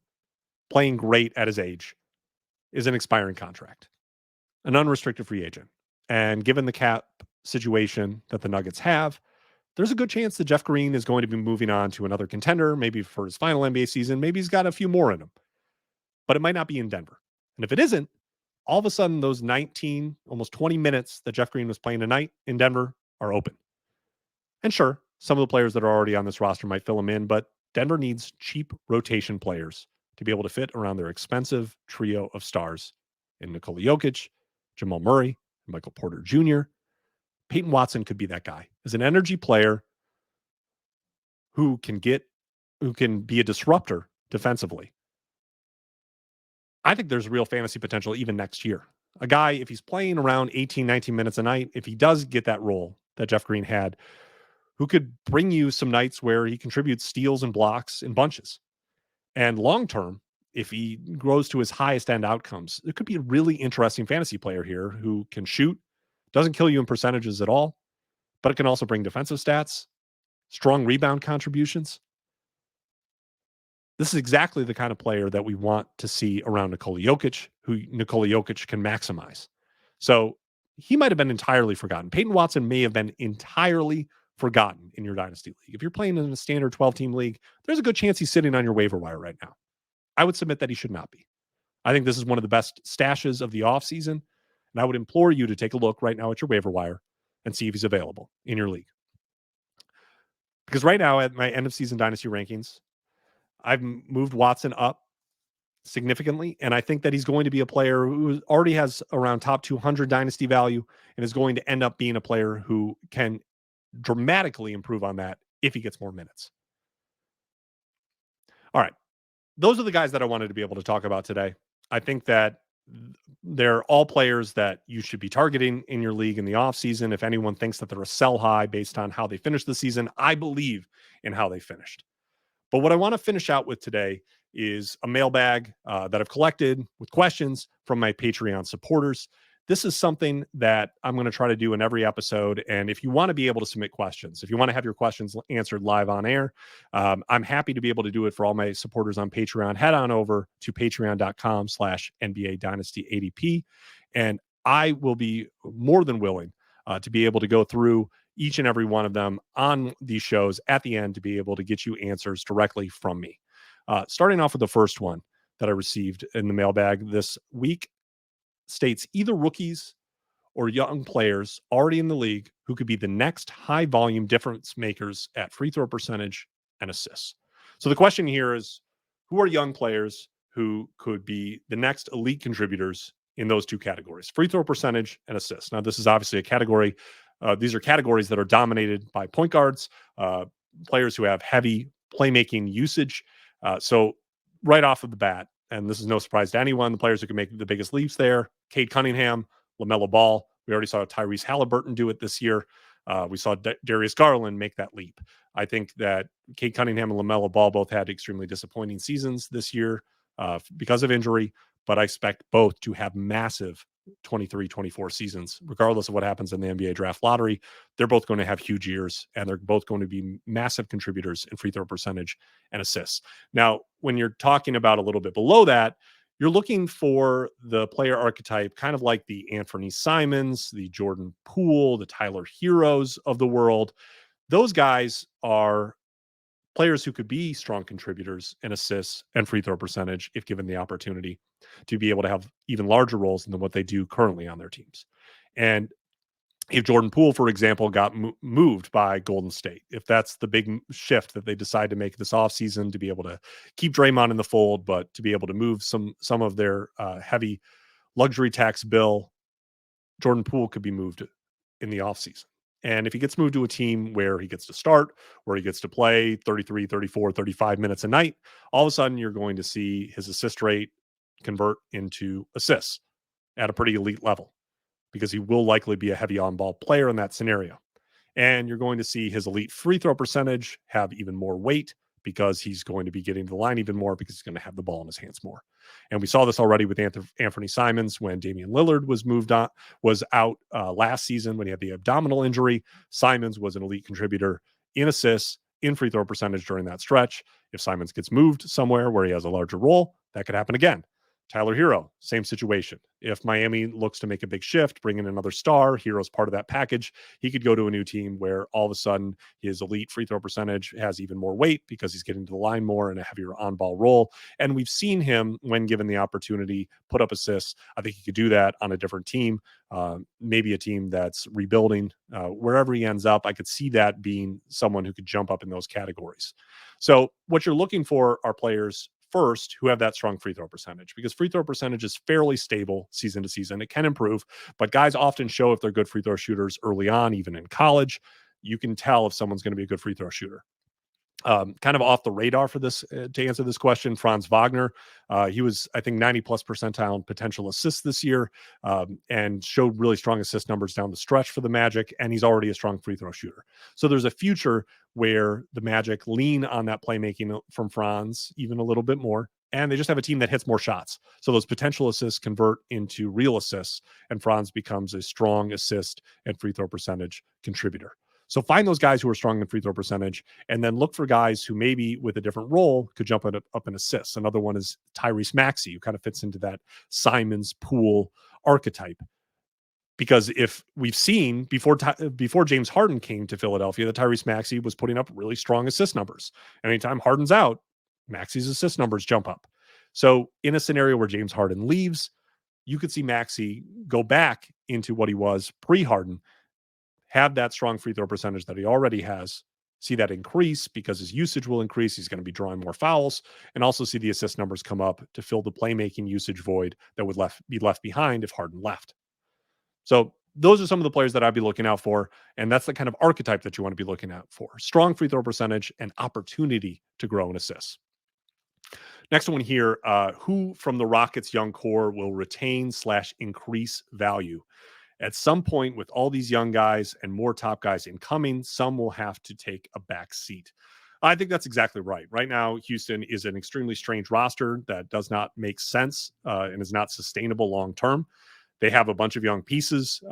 playing great at his age, is an expiring contract, an unrestricted free agent. And given the cap situation that the Nuggets have, there's a good chance that Jeff Green is going to be moving on to another contender, maybe for his final NBA season. Maybe he's got a few more in him, but it might not be in Denver. And if it isn't, all of a sudden those 19, almost 20 minutes that Jeff Green was playing tonight in Denver are open. And sure, some of the players that are already on this roster might fill them in, but Denver needs cheap rotation players to be able to fit around their expensive trio of stars in Nikola Jokic, Jamal Murray, and Michael Porter Jr. Peyton Watson could be that guy as an energy player who can be a disruptor defensively. I think there's real fantasy potential even next year. A guy, if he's playing around 18, 19 minutes a night, if he does get that role that Jeff Green had, who could bring you some nights where he contributes steals and blocks in bunches. And long term, if he grows to his highest end outcomes, it could be a really interesting fantasy player here who can shoot, doesn't kill you in percentages at all, but it can also bring defensive stats, strong rebound contributions. This is exactly the kind of player that we want to see around Nikola Jokic, who Nikola Jokic can maximize. So he might have been entirely forgotten. Peyton Watson may have been entirely forgotten in your dynasty league. If you're playing in a standard 12-team league, there's a good chance he's sitting on your waiver wire right now. I would submit that he should not be. I think this is one of the best stashes of the offseason, and I would implore you to take a look right now at your waiver wire and see if he's available in your league. Because right now at my end of season dynasty rankings, I've moved Watson up significantly, and I think that he's going to be a player who already has around top 200 dynasty value and is going to end up being a player who can dramatically improve on that if he gets more minutes. All right. Those are the guys that I wanted to be able to talk about today. I think that they're all players that you should be targeting in your league in the offseason. If anyone thinks that they're a sell high based on how they finished the season, I believe in how they finished. But what I want to finish out with today is a mailbag that I've collected with questions from my Patreon supporters. This is something that I'm going to try to do in every episode. And if you want to be able to submit questions, if you want to have your questions answered live on air, I'm happy to be able to do it for all my supporters on Patreon. Head on over to patreon.com/NBA Dynasty ADP. And I will be more than willing to be able to go through each and every one of them on these shows at the end to be able to get you answers directly from me. Starting off with the first one that I received in the mailbag this week States either rookies or young players already in the league who could be the next high volume difference makers at free throw percentage and assists. So the question here is, who are young players who could be the next elite contributors in those two categories, free throw percentage and assists? Now, this is obviously a category. These are categories that are dominated by point guards, players who have heavy playmaking usage. So right off of the bat, and this is no surprise to anyone, the players who can make the biggest leaps there, Cade Cunningham, LaMelo Ball. We already saw Tyrese Halliburton do it this year. We saw Darius Garland make that leap. I think that Cade Cunningham and LaMelo Ball both had extremely disappointing seasons this year because of injury, but I expect both to have massive 23-24 seasons, regardless of what happens in the NBA draft lottery. They're both going to have huge years, and they're both going to be massive contributors in free throw percentage and assists. Now, when you're talking about a little bit below that, you're looking for the player archetype, kind of like the Anthony Simons, the Jordan Poole, the Tyler Heroes of the world. Those guys are players who could be strong contributors in assists and free throw percentage if given the opportunity to be able to have even larger roles than what they do currently on their teams. And if Jordan Poole, for example, got moved by Golden State, if that's the big shift that they decide to make this offseason to be able to keep Draymond in the fold, but to be able to move some of their heavy luxury tax bill, Jordan Poole could be moved in the offseason. And if he gets moved to a team where he gets to start, where he gets to play 33, 34, 35 minutes a night, all of a sudden you're going to see his assist rate convert into assists at a pretty elite level, because he will likely be a heavy on-ball player in that scenario. And you're going to see his elite free throw percentage have even more weight because he's going to be getting to the line even more because he's going to have the ball in his hands more. And we saw this already with Anthony Simons when Damian Lillard was out last season when he had the abdominal injury. Simons was an elite contributor in assists, in free throw percentage during that stretch. If Simons gets moved somewhere where he has a larger role, that could happen again. Tyler Hero, same situation. If Miami looks to make a big shift, bring in another star, Hero's part of that package, he could go to a new team where all of a sudden his elite free throw percentage has even more weight because he's getting to the line more in a heavier on-ball role. And we've seen him, when given the opportunity, put up assists. I think he could do that on a different team, maybe a team that's rebuilding. Wherever he ends up, I could see that being someone who could jump up in those categories. So what you're looking for are players first who have that strong free throw percentage, because free throw percentage is fairly stable season to season. It can improve, but guys often show if they're good free throw shooters early on, even in college. You can tell if someone's going to be a good free throw shooter. Kind of off the radar for this, to answer this question, Franz Wagner, he was, I think, 90 plus percentile in potential assists this year, and showed really strong assist numbers down the stretch for the Magic, and he's already a strong free throw shooter. So there's a future where the Magic lean on that playmaking from Franz even a little bit more, and they just have a team that hits more shots. So those potential assists convert into real assists, and Franz becomes a strong assist and free throw percentage contributor. So find those guys who are strong in free throw percentage, and then look for guys who maybe with a different role could jump up in assists. Another one is Tyrese Maxey, who kind of fits into that Simons Poole archetype. Because if we've seen before James Harden came to Philadelphia, that Tyrese Maxey was putting up really strong assist numbers. Anytime Harden's out, Maxey's assist numbers jump up. So in a scenario where James Harden leaves, you could see Maxey go back into what he was pre-Harden, have that strong free throw percentage that he already has, see that increase because his usage will increase. He's going to be drawing more fouls, and also see the assist numbers come up to fill the playmaking usage void that would be left behind if Harden left. So those are some of the players that I'd be looking out for, and that's the kind of archetype that you want to be looking out for: strong free throw percentage and opportunity to grow in assists. Next one here, who from the Rockets' young core will retain/increase value? At some point, with all these young guys and more top guys incoming, some will have to take a back seat. I think that's exactly right. Right now, Houston is an extremely strange roster that does not make sense and is not sustainable long term. They have a bunch of young pieces.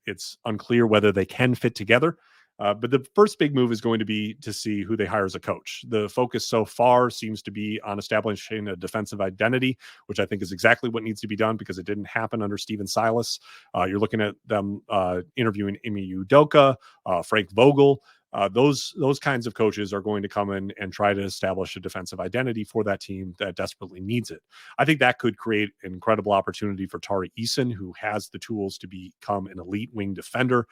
It's unclear whether they can fit together. But the first big move is going to be to see who they hire as a coach. The focus so far seems to be on establishing a defensive identity, which I think is exactly what needs to be done because it didn't happen under Steven Silas. You're looking at them interviewing Ime Udoka, Frank Vogel. Those kinds of coaches are going to come in and try to establish a defensive identity for that team that desperately needs it. I think that could create an incredible opportunity for Tari Eason, who has the tools to become an elite wing defender,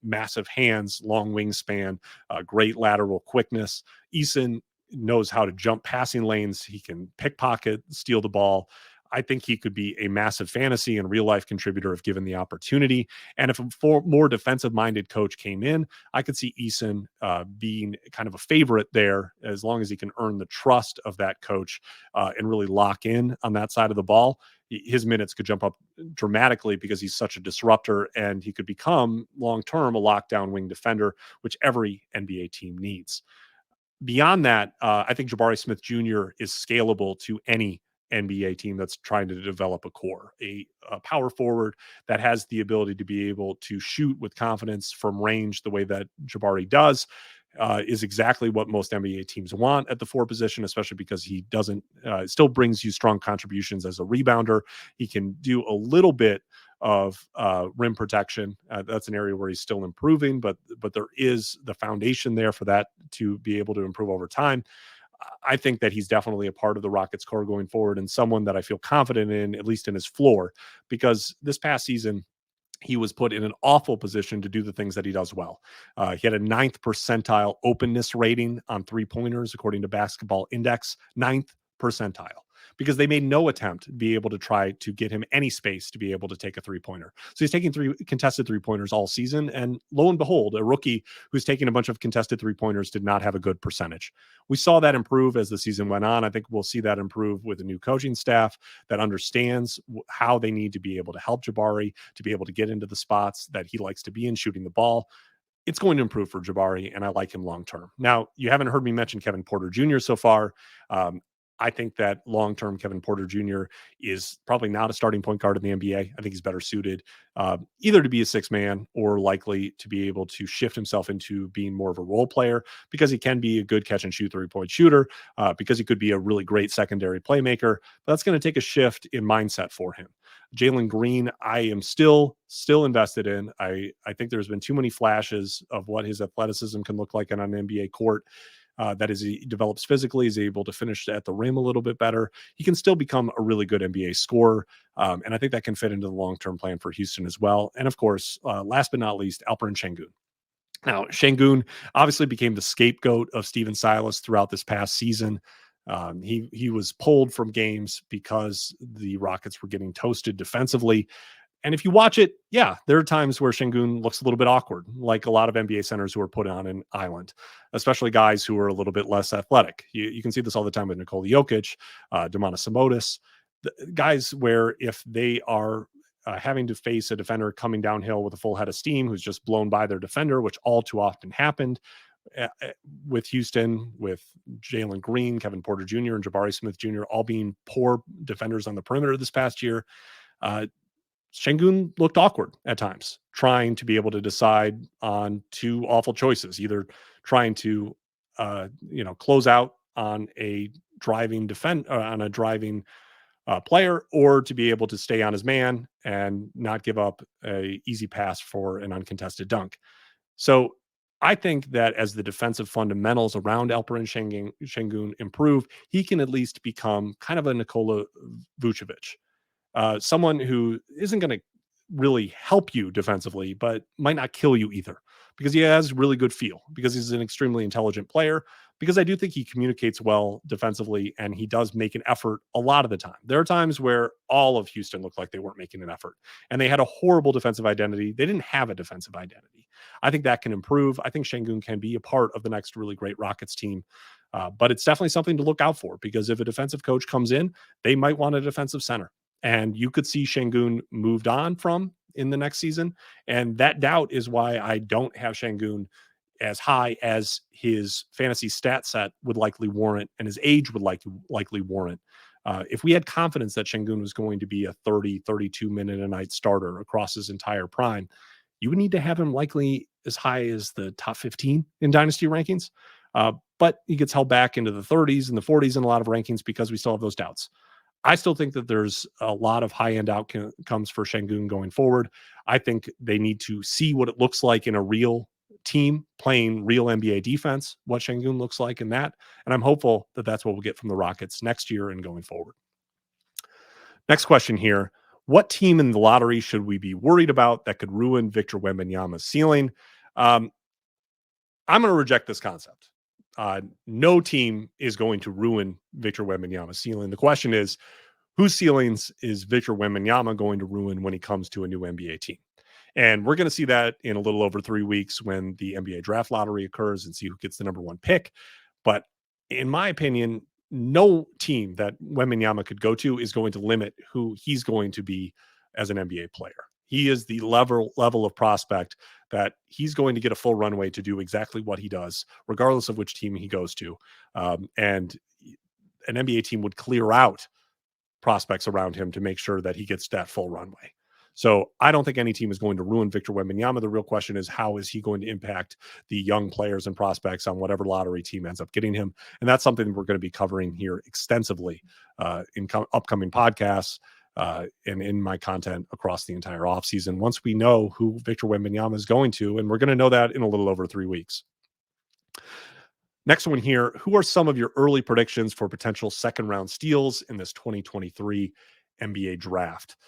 massive hands, long wingspan, great lateral quickness. Eason knows how to jump passing lanes. He can pickpocket, steal the ball. I think he could be a massive fantasy and real life contributor if given the opportunity. And if a more defensive minded coach came in, I could see Eason being kind of a favorite there as long as he can earn the trust of that coach and really lock in on that side of the ball. His minutes could jump up dramatically because he's such a disruptor, and he could become long term a lockdown wing defender, which every NBA team needs. Beyond that, I think Jabari Smith Jr. is scalable to any NBA team that's trying to develop a core, a power forward that has the ability to be able to shoot with confidence from range the way that Jabari does. Is exactly what most NBA teams want at the 4 position, especially because he doesn't still brings you strong contributions as a rebounder. He can do a little bit of rim protection. That's an area where he's still improving, but there is the foundation there for that to be able to improve over time. I think that he's definitely a part of the Rockets core going forward, and someone that I feel confident in, at least in his floor, because this past season, he was put in an awful position to do the things that he does well. He had a 9th percentile openness rating on 3-pointers, according to Basketball Index, 9th percentile, because they made no attempt to be able to try to get him any space to be able to take a 3-pointer. So he's taking 3 contested 3-pointers all season. And lo and behold, a rookie who's taking a bunch of contested 3-pointers did not have a good percentage. We saw that improve as the season went on. I think we'll see that improve with a new coaching staff that understands how they need to be able to help Jabari to be able to get into the spots that he likes to be in, shooting the ball. It's going to improve for Jabari, and I like him long term. Now, you haven't heard me mention Kevin Porter Jr. so far. I think that long-term Kevin Porter Jr. is probably not a starting point guard in the NBA. I think he's better suited either to be a 6-man or likely to be able to shift himself into being more of a role player, because he can be a good catch and shoot 3-point shooter, because he could be a really great secondary playmaker. But that's going to take a shift in mindset for him. Jalen Green, I am still invested in. I think there's been too many flashes of what his athleticism can look like on an NBA court. That as he develops physically, is able to finish at the rim a little bit better. He can still become a really good NBA scorer. And I think that can fit into the long-term plan for Houston as well. And of course, last but not least, Alperen Sengun. Now, Sengun obviously became the scapegoat of Steven Silas throughout this past season. He was pulled from games because the Rockets were getting toasted defensively. And if you watch it, yeah, there are times where Sengun looks a little bit awkward, like a lot of NBA centers who are put on an island, especially guys who are a little bit less athletic. You can see this all the time with Nikola Jokic, Domantas Sabonis, guys where if they are having to face a defender coming downhill with a full head of steam who's just blown by their defender, which all too often happened with Houston, with Jalen Green, Kevin Porter Jr., and Jabari Smith Jr., all being poor defenders on the perimeter this past year. Sengun looked awkward at times, trying to be able to decide on 2 awful choices, either trying to, close out on a driving player, or to be able to stay on his man and not give up a easy pass for an uncontested dunk. So I think that as the defensive fundamentals around Alperen Sengun improve, he can at least become kind of a Nikola Vucevic. Someone who isn't going to really help you defensively, but might not kill you either, because he has really good feel, because he's an extremely intelligent player, because I do think he communicates well defensively, and he does make an effort a lot of the time. There are times where all of Houston looked like they weren't making an effort, and they had a horrible defensive identity. They didn't have a defensive identity. I think that can improve. I think Sengun can be a part of the next really great Rockets team. But it's definitely something to look out for, because if a defensive coach comes in, they might want a defensive center. And you could see Sengun moved on from in the next season. And that doubt is why I don't have Sengun as high as his fantasy stat set would likely warrant, and his age would likely warrant. If we had confidence that Sengun was going to be a 30, 32 minute a night starter across his entire prime, you would need to have him likely as high as the top 15 in dynasty rankings. But he gets held back into the 30s and the 40s in a lot of rankings because we still have those doubts. I still think that there's a lot of high-end outcomes for Sengun going forward. I think they need to see what it looks like in a real team playing real NBA defense, what Şengün looks like in that. And I'm hopeful that that's what we'll get from the Rockets next year and going forward. Next question here. What team in the lottery should we be worried about that could ruin Victor Wembanyama's ceiling? I'm going to reject this concept. No team is going to ruin Victor Wembanyama's ceiling. The question is, whose ceilings is Victor Wembanyama going to ruin when he comes to a new NBA team? And we're going to see that in a little over 3 weeks when the NBA draft lottery occurs and see who gets the number one pick. But in my opinion, no team that Wembanyama could go to is going to limit who he's going to be as an NBA player. He is the level of prospect that he's going to get a full runway to do exactly what he does, regardless of which team he goes to. And an NBA team would clear out prospects around him to make sure that he gets that full runway. So I don't think any team is going to ruin Victor Wembanyama. The real question is, how is he going to impact the young players and prospects on whatever lottery team ends up getting him? And that's something we're going to be covering here extensively in upcoming podcasts and in my content across the entire offseason once we know who Victor Wembanyama is going to. And we're going to know that in a little over 3 weeks. Next one here. Who are some of your early predictions for potential second round steals in this 2023 NBA draft?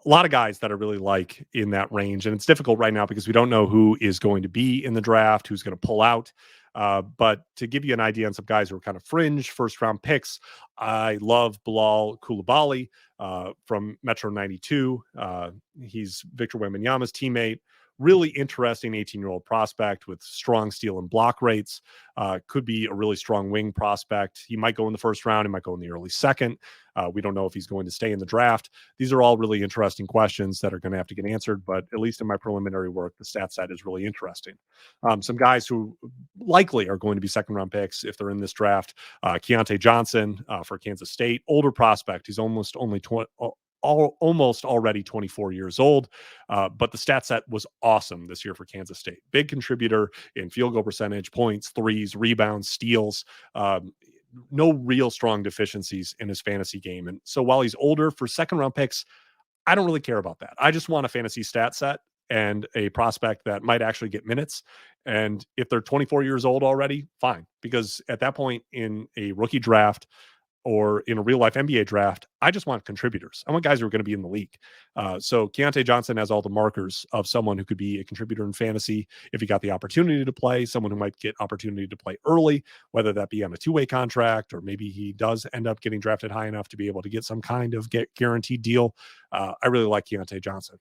A lot of guys that I really like in that range. And it's difficult right now because we don't know who is going to be in the draft, who's going to pull out. But to give you an idea on some guys who are kind of fringe first round picks, I love Bilal Coulibaly from Metro 92. He's Victor Wembanyama's teammate. Really interesting 18-year-old prospect with strong steal and block rates. Could be a really strong wing prospect. He might go in the first round. He might go in the early second. We don't know if he's going to stay in the draft. These are all really interesting questions that are going to have to get answered, but at least in my preliminary work, the stat set is really interesting. Some guys who likely are going to be second-round picks if they're in this draft. Keontae Johnson for Kansas State, older prospect. He's almost already 24 years old, but the stat set was awesome this year for Kansas State. Big contributor in field goal percentage, points, threes, rebounds, steals. No real strong deficiencies in his fantasy game. And so while he's older, for second round picks, I don't really care about that. I just want a fantasy stat set and a prospect that might actually get minutes. And if they're 24 years old already, fine. Because at that point in a rookie draft or in a real life NBA draft, I just want contributors. I want guys who are going to be in the league. So Keontae Johnson has all the markers of someone who could be a contributor in fantasy if he got the opportunity to play, someone who might get opportunity to play early, whether that be on a two-way contract, or maybe he does end up getting drafted high enough to be able to get some kind of guaranteed deal. I really like Keontae Johnson.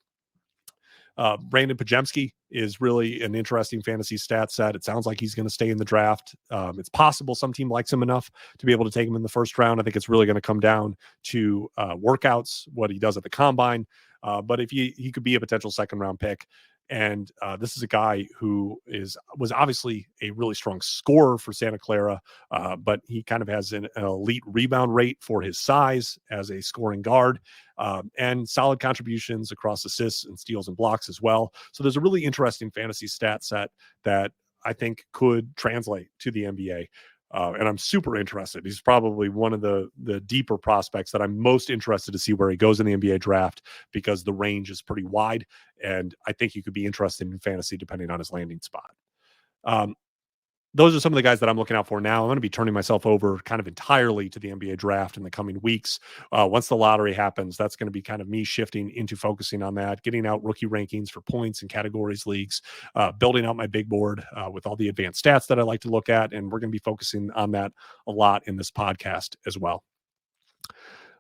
Brandon Pajemski is really an interesting fantasy stat set. It sounds like he's going to stay in the draft. It's possible some team likes him enough to be able to take him in the first round. I think it's really going to come down to workouts, what he does at the combine. But if he could be a potential second round pick. And this is a guy who was obviously a really strong scorer for Santa Clara, but he kind of has an elite rebound rate for his size as a scoring guard, and solid contributions across assists and steals and blocks as well. So there's a really interesting fantasy stat set that I think could translate to the NBA. And I'm super interested. He's probably one of the deeper prospects that I'm most interested to see where he goes in the NBA draft, because the range is pretty wide. And I think he could be interested in fantasy depending on his landing spot. Those are some of the guys that I'm looking out for now. I'm going to be turning myself over kind of entirely to the NBA draft in the coming weeks. Once the lottery happens, that's going to be kind of me shifting into focusing on that, getting out rookie rankings for points and categories leagues, building out my big board with all the advanced stats that I like to look at. And we're going to be focusing on that a lot in this podcast as well.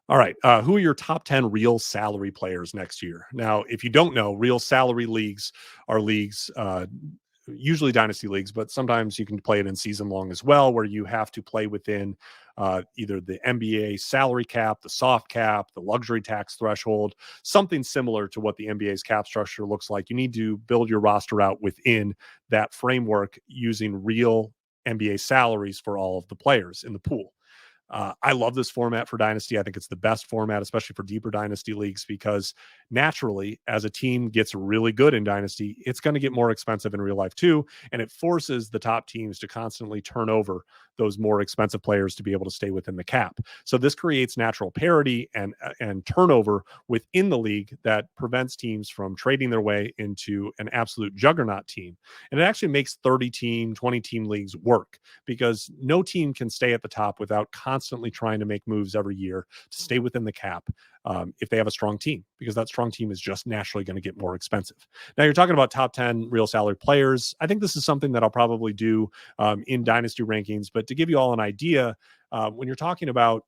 All right. Who are your top 10 real salary players next year? Now, if you don't know, real salary leagues are leagues, usually dynasty leagues, but sometimes you can play it in season long as well, where you have to play within either the NBA salary cap, the soft cap, the luxury tax threshold, something similar to what the NBA's cap structure looks like. You need to build your roster out within that framework using real NBA salaries for all of the players in the pool. I love this format for Dynasty. I think it's the best format, especially for deeper Dynasty leagues, because naturally, as a team gets really good in Dynasty, it's going to get more expensive in real life too. And it forces the top teams to constantly turn over those more expensive players to be able to stay within the cap. So this creates natural parity and turnover within the league that prevents teams from trading their way into an absolute juggernaut team. And it actually makes 30 team, 20 team leagues work, because no team can stay at the top without constantly trying to make moves every year to stay within the cap, if they have a strong team, because that strong team is just naturally going to get more expensive. Now, you're talking about top 10 real salary players. I think this is something that I'll probably do in dynasty rankings. But to give you all an idea, when you're talking about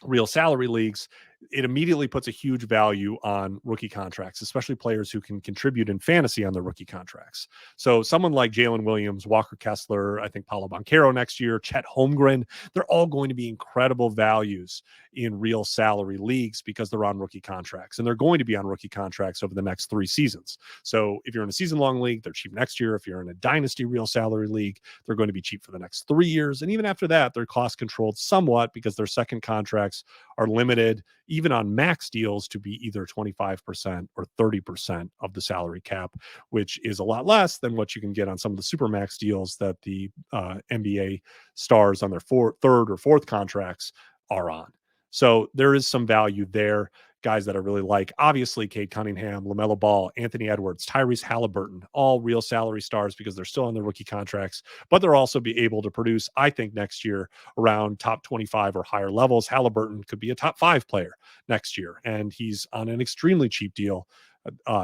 real salary leagues, it immediately puts a huge value on rookie contracts, especially players who can contribute in fantasy on their rookie contracts. So someone like Jalen Williams, Walker Kessler, I think Paulo Banchero next year, Chet Holmgren, they're all going to be incredible values in real salary leagues because they're on rookie contracts, and they're going to be on rookie contracts over the next 3 seasons. So if you're in a season-long league, they're cheap next year. If you're in a dynasty real salary league, they're going to be cheap for the next 3 years. And even after that, they're cost controlled somewhat because their second contracts are limited, even on max deals, to be either 25% or 30% of the salary cap, which is a lot less than what you can get on some of the super max deals that the NBA stars on their third or fourth contracts are on. So there is some value there. Guys that I really like, obviously, Cade Cunningham, LaMelo Ball, Anthony Edwards, Tyrese Halliburton, all real salary stars because they're still on their rookie contracts, but they'll also be able to produce, I think, next year around top 25 or higher levels. Halliburton could be a top 5 player next year, and he's on an extremely cheap deal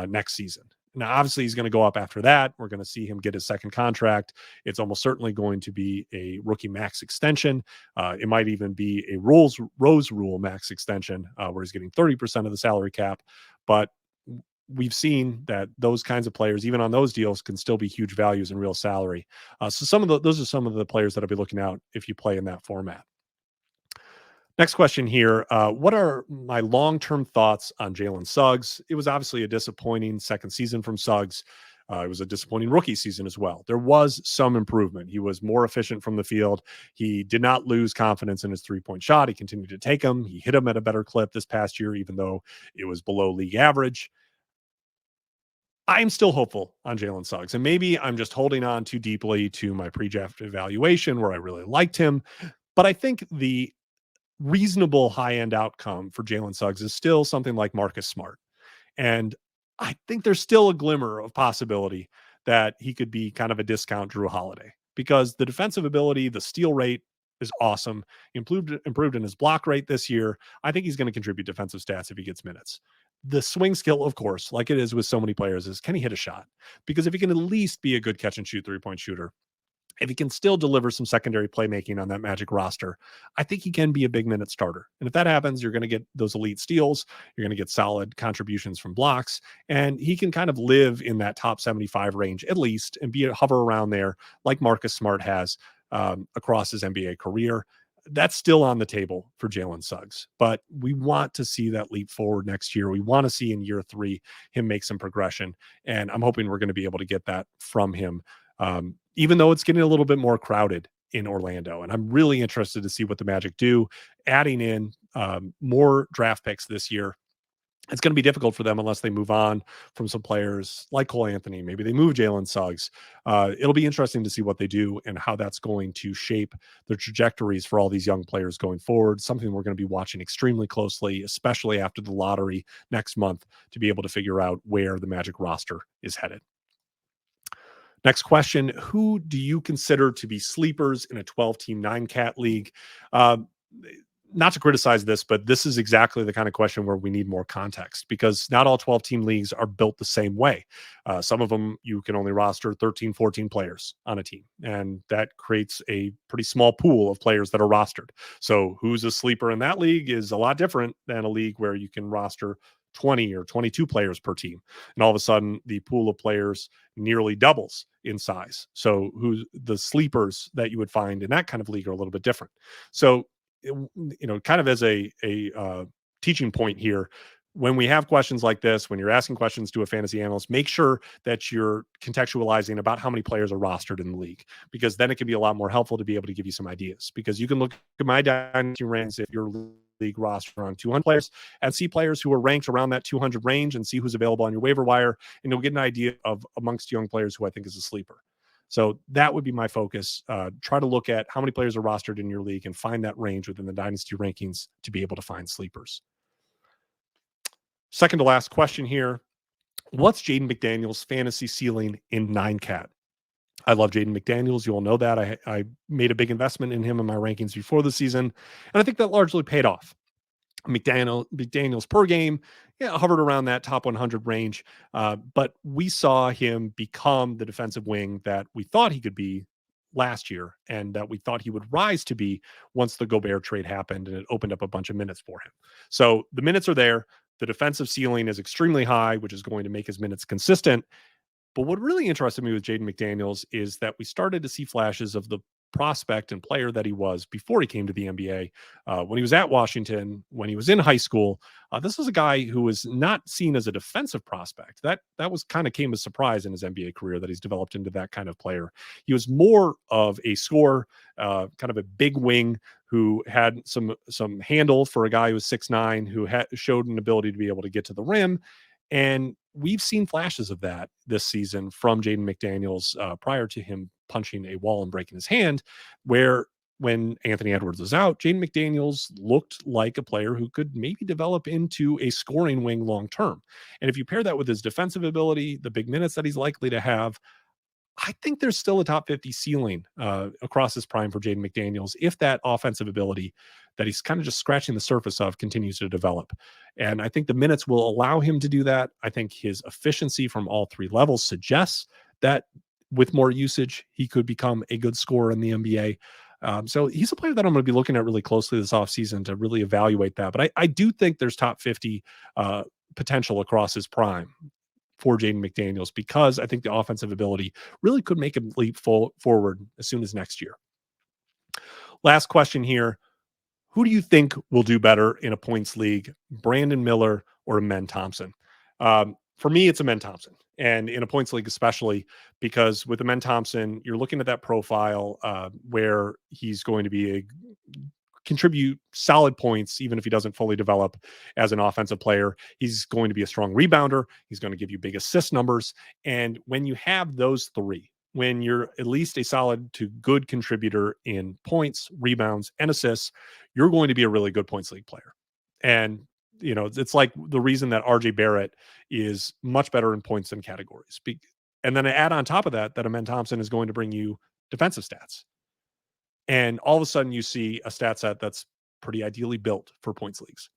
next season. Now, obviously, he's going to go up after that. We're going to see him get his second contract. It's almost certainly going to be a rookie max extension. It might even be a Rose Rule max extension where he's getting 30% of the salary cap. But we've seen that those kinds of players, even on those deals, can still be huge values in real salary. So those are some of the players that I'll be looking out if you play in that format. Next question here. What are my long-term thoughts on Jalen Suggs? It was obviously a disappointing second season from Suggs. It was a disappointing rookie season as well. There was some improvement. He was more efficient from the field. He did not lose confidence in his three-point shot. He continued to take them. He hit them at a better clip this past year, even though it was below league average. I'm still hopeful on Jalen Suggs, and maybe I'm just holding on too deeply to my pre-draft evaluation where I really liked him. But I think the reasonable high-end outcome for Jalen Suggs is still something like Marcus Smart. And I think there's still a glimmer of possibility that he could be kind of a discount Drew Holiday, because the defensive ability, the steal rate is awesome. Improved in his block rate this year. I think he's going to contribute defensive stats if he gets minutes. The swing skill, of course, like it is with so many players, is can he hit a shot? Because if he can at least be a good catch and shoot three-point shooter, if he can still deliver some secondary playmaking on that Magic roster, I think he can be a big minute starter. And if that happens, you're going to get those elite steals. You're going to get solid contributions from blocks. And he can kind of live in that top 75 range at least and hover around there like Marcus Smart has across his NBA career. That's still on the table for Jalen Suggs. But we want to see that leap forward next year. We want to see in year 3 him make some progression. And I'm hoping we're going to be able to get that from him. Even though it's getting a little bit more crowded in Orlando. And I'm really interested to see what the Magic do, adding in more draft picks this year. It's going to be difficult for them unless they move on from some players like Cole Anthony. Maybe they move Jalen Suggs. It'll be interesting to see what they do and how that's going to shape the trajectories for all these young players going forward. Something we're going to be watching extremely closely, especially after the lottery next month, to be able to figure out where the Magic roster is headed. Next question. Who do you consider to be sleepers in a 12-team 9-cat league? Not to criticize this, but this is exactly the kind of question where we need more context, because not all 12-team leagues are built the same way. Some of them you can only roster 13, 14 players on a team, and that creates a pretty small pool of players that are rostered. So who's a sleeper in that league is a lot different than a league where you can roster 20 or 22 players per team. And all of a sudden, the pool of players nearly doubles in size. So the sleepers that you would find in that kind of league are a little bit different. So, kind of as a teaching point here, when we have questions like this, when you're asking questions to a fantasy analyst, make sure that you're contextualizing about how many players are rostered in the league, because then it can be a lot more helpful to be able to give you some ideas. Because you can look at my dynasty ranks if you're league roster on 200 players and see players who are ranked around that 200 range and see who's available on your waiver wire, and you'll get an idea of amongst young players who I think is a sleeper. So that would be my focus. Try to look at how many players are rostered in your league and find that range within the dynasty rankings to be able to find sleepers. Second to last question here. What's Jaden McDaniels' fantasy ceiling in 9-cat? I love Jaden McDaniels. You all know that. I made a big investment in him in my rankings before the season, and I think that largely paid off. McDaniels per game, hovered around that top 100 range, but we saw him become the defensive wing that we thought he could be last year and that we thought he would rise to be once the Gobert trade happened and it opened up a bunch of minutes for him. So the minutes are there. The defensive ceiling is extremely high, which is going to make his minutes consistent. But what really interested me with Jaden McDaniels is that we started to see flashes of the prospect and player that he was before he came to the NBA. When he was at Washington, when he was in high school, this was a guy who was not seen as a defensive prospect. That was kind of came as a surprise in his NBA career that he's developed into that kind of player. He was more of a scorer, kind of a big wing who had some handle for a guy who was 6'9", who showed an ability to be able to get to the rim. And we've seen flashes of that this season from Jaden McDaniels prior to him punching a wall and breaking his hand, where when Anthony Edwards was out, Jaden McDaniels looked like a player who could maybe develop into a scoring wing long term. And if you pair that with his defensive ability, the big minutes that he's likely to have, I think there's still a top 50 ceiling across his prime for Jaden McDaniels if that offensive ability that he's kind of just scratching the surface of continues to develop. And I think the minutes will allow him to do that. I think his efficiency from all three levels suggests that with more usage, he could become a good scorer in the NBA. So he's a player that I'm going to be looking at really closely this offseason to really evaluate that. But I do think there's top 50 potential across his prime for Jaden McDaniels, because I think the offensive ability really could make him leap forward as soon as next year. Last question here. Who do you think will do better in a points league, Brandon Miller or Amen Thompson? For me, it's Amen Thompson. And in a points league, especially because with Amen Thompson, you're looking at that profile where he's going to be contribute solid points, even if he doesn't fully develop as an offensive player. He's going to be a strong rebounder. He's going to give you big assist numbers. And when you have those three, when you're at least a solid to good contributor in points, rebounds, and assists, you're going to be a really good points league player. And, it's like the reason that RJ Barrett is much better in points than categories. And then add on top of that Amen Thompson is going to bring you defensive stats. And all of a sudden you see a stat set that's pretty ideally built for points leagues.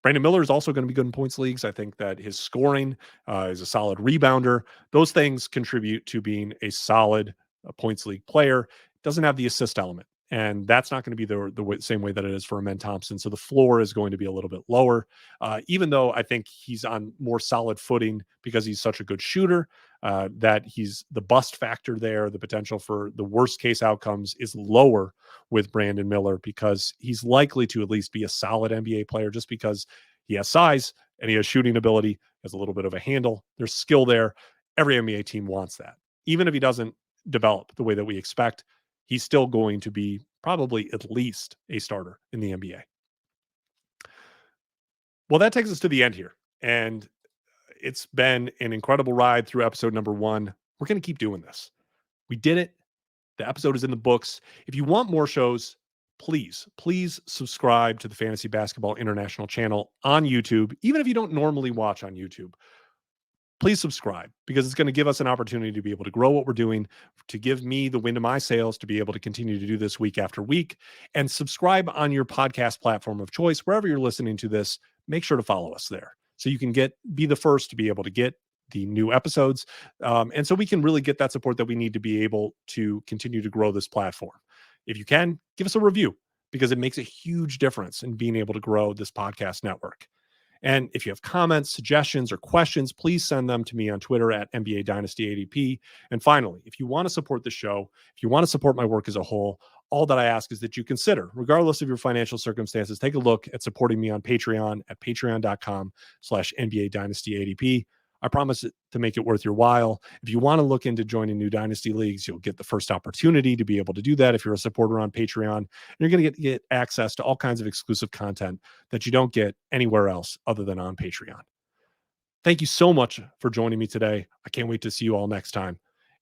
Brandon Miller is also going to be good in points leagues. I think that his scoring is a solid rebounder. Those things contribute to being a solid points league player. Doesn't have the assist element. And that's not going to be the same way that it is for Amen Thompson. So the floor is going to be a little bit lower, even though I think he's on more solid footing because he's such a good shooter, that he's the bust factor there. The potential for the worst case outcomes is lower with Brandon Miller because he's likely to at least be a solid NBA player just because he has size and he has shooting ability, has a little bit of a handle. There's skill there. Every NBA team wants that. Even if he doesn't develop the way that we expect, he's still going to be probably at least a starter in the NBA. Well, that takes us to the end here. And it's been an incredible ride through episode number 1. We're going to keep doing this. We did it. The episode is in the books. If you want more shows, please subscribe to the Fantasy Basketball International channel on YouTube. Even if you don't normally watch on YouTube, please subscribe because it's going to give us an opportunity to be able to grow what we're doing, to give me the wind in my sails to be able to continue to do this week after week. And subscribe on your podcast platform of choice. Wherever you're listening to this, make sure to follow us there so you can be the first to be able to get the new episodes. And so we can really get that support that we need to be able to continue to grow this platform. If you can, give us a review because it makes a huge difference in being able to grow this podcast network. And if you have comments, suggestions, or questions, please send them to me on Twitter at NBA Dynasty ADP. And finally, if you want to support the show, if you want to support my work as a whole, all that I ask is that you consider, regardless of your financial circumstances, take a look at supporting me on Patreon at patreon.com/NBA Dynasty ADP. I promise to make it worth your while. If you want to look into joining new dynasty leagues, you'll get the first opportunity to be able to do that if you're a supporter on Patreon. And you're going to get access to all kinds of exclusive content that you don't get anywhere else other than on Patreon. Thank you so much for joining me today. I can't wait to see you all next time.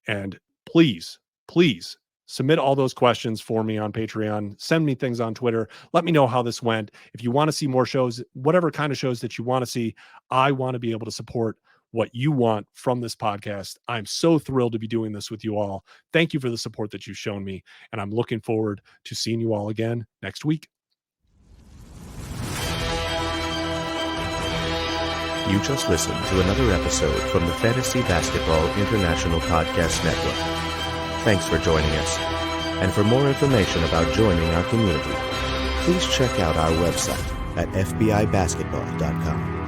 And please submit all those questions for me on Patreon. Send me things on Twitter. Let me know how this went. If you want to see more shows, whatever kind of shows that you want to see, I want to be able to support what you want from this podcast. I'm so thrilled to be doing this with you all. Thank you for the support that you've shown me, and I'm looking forward to seeing you all again next week. You just listened to another episode from the Fantasy Basketball International Podcast Network. Thanks for joining us. And for more information about joining our community, please check out our website at fbibasketball.com.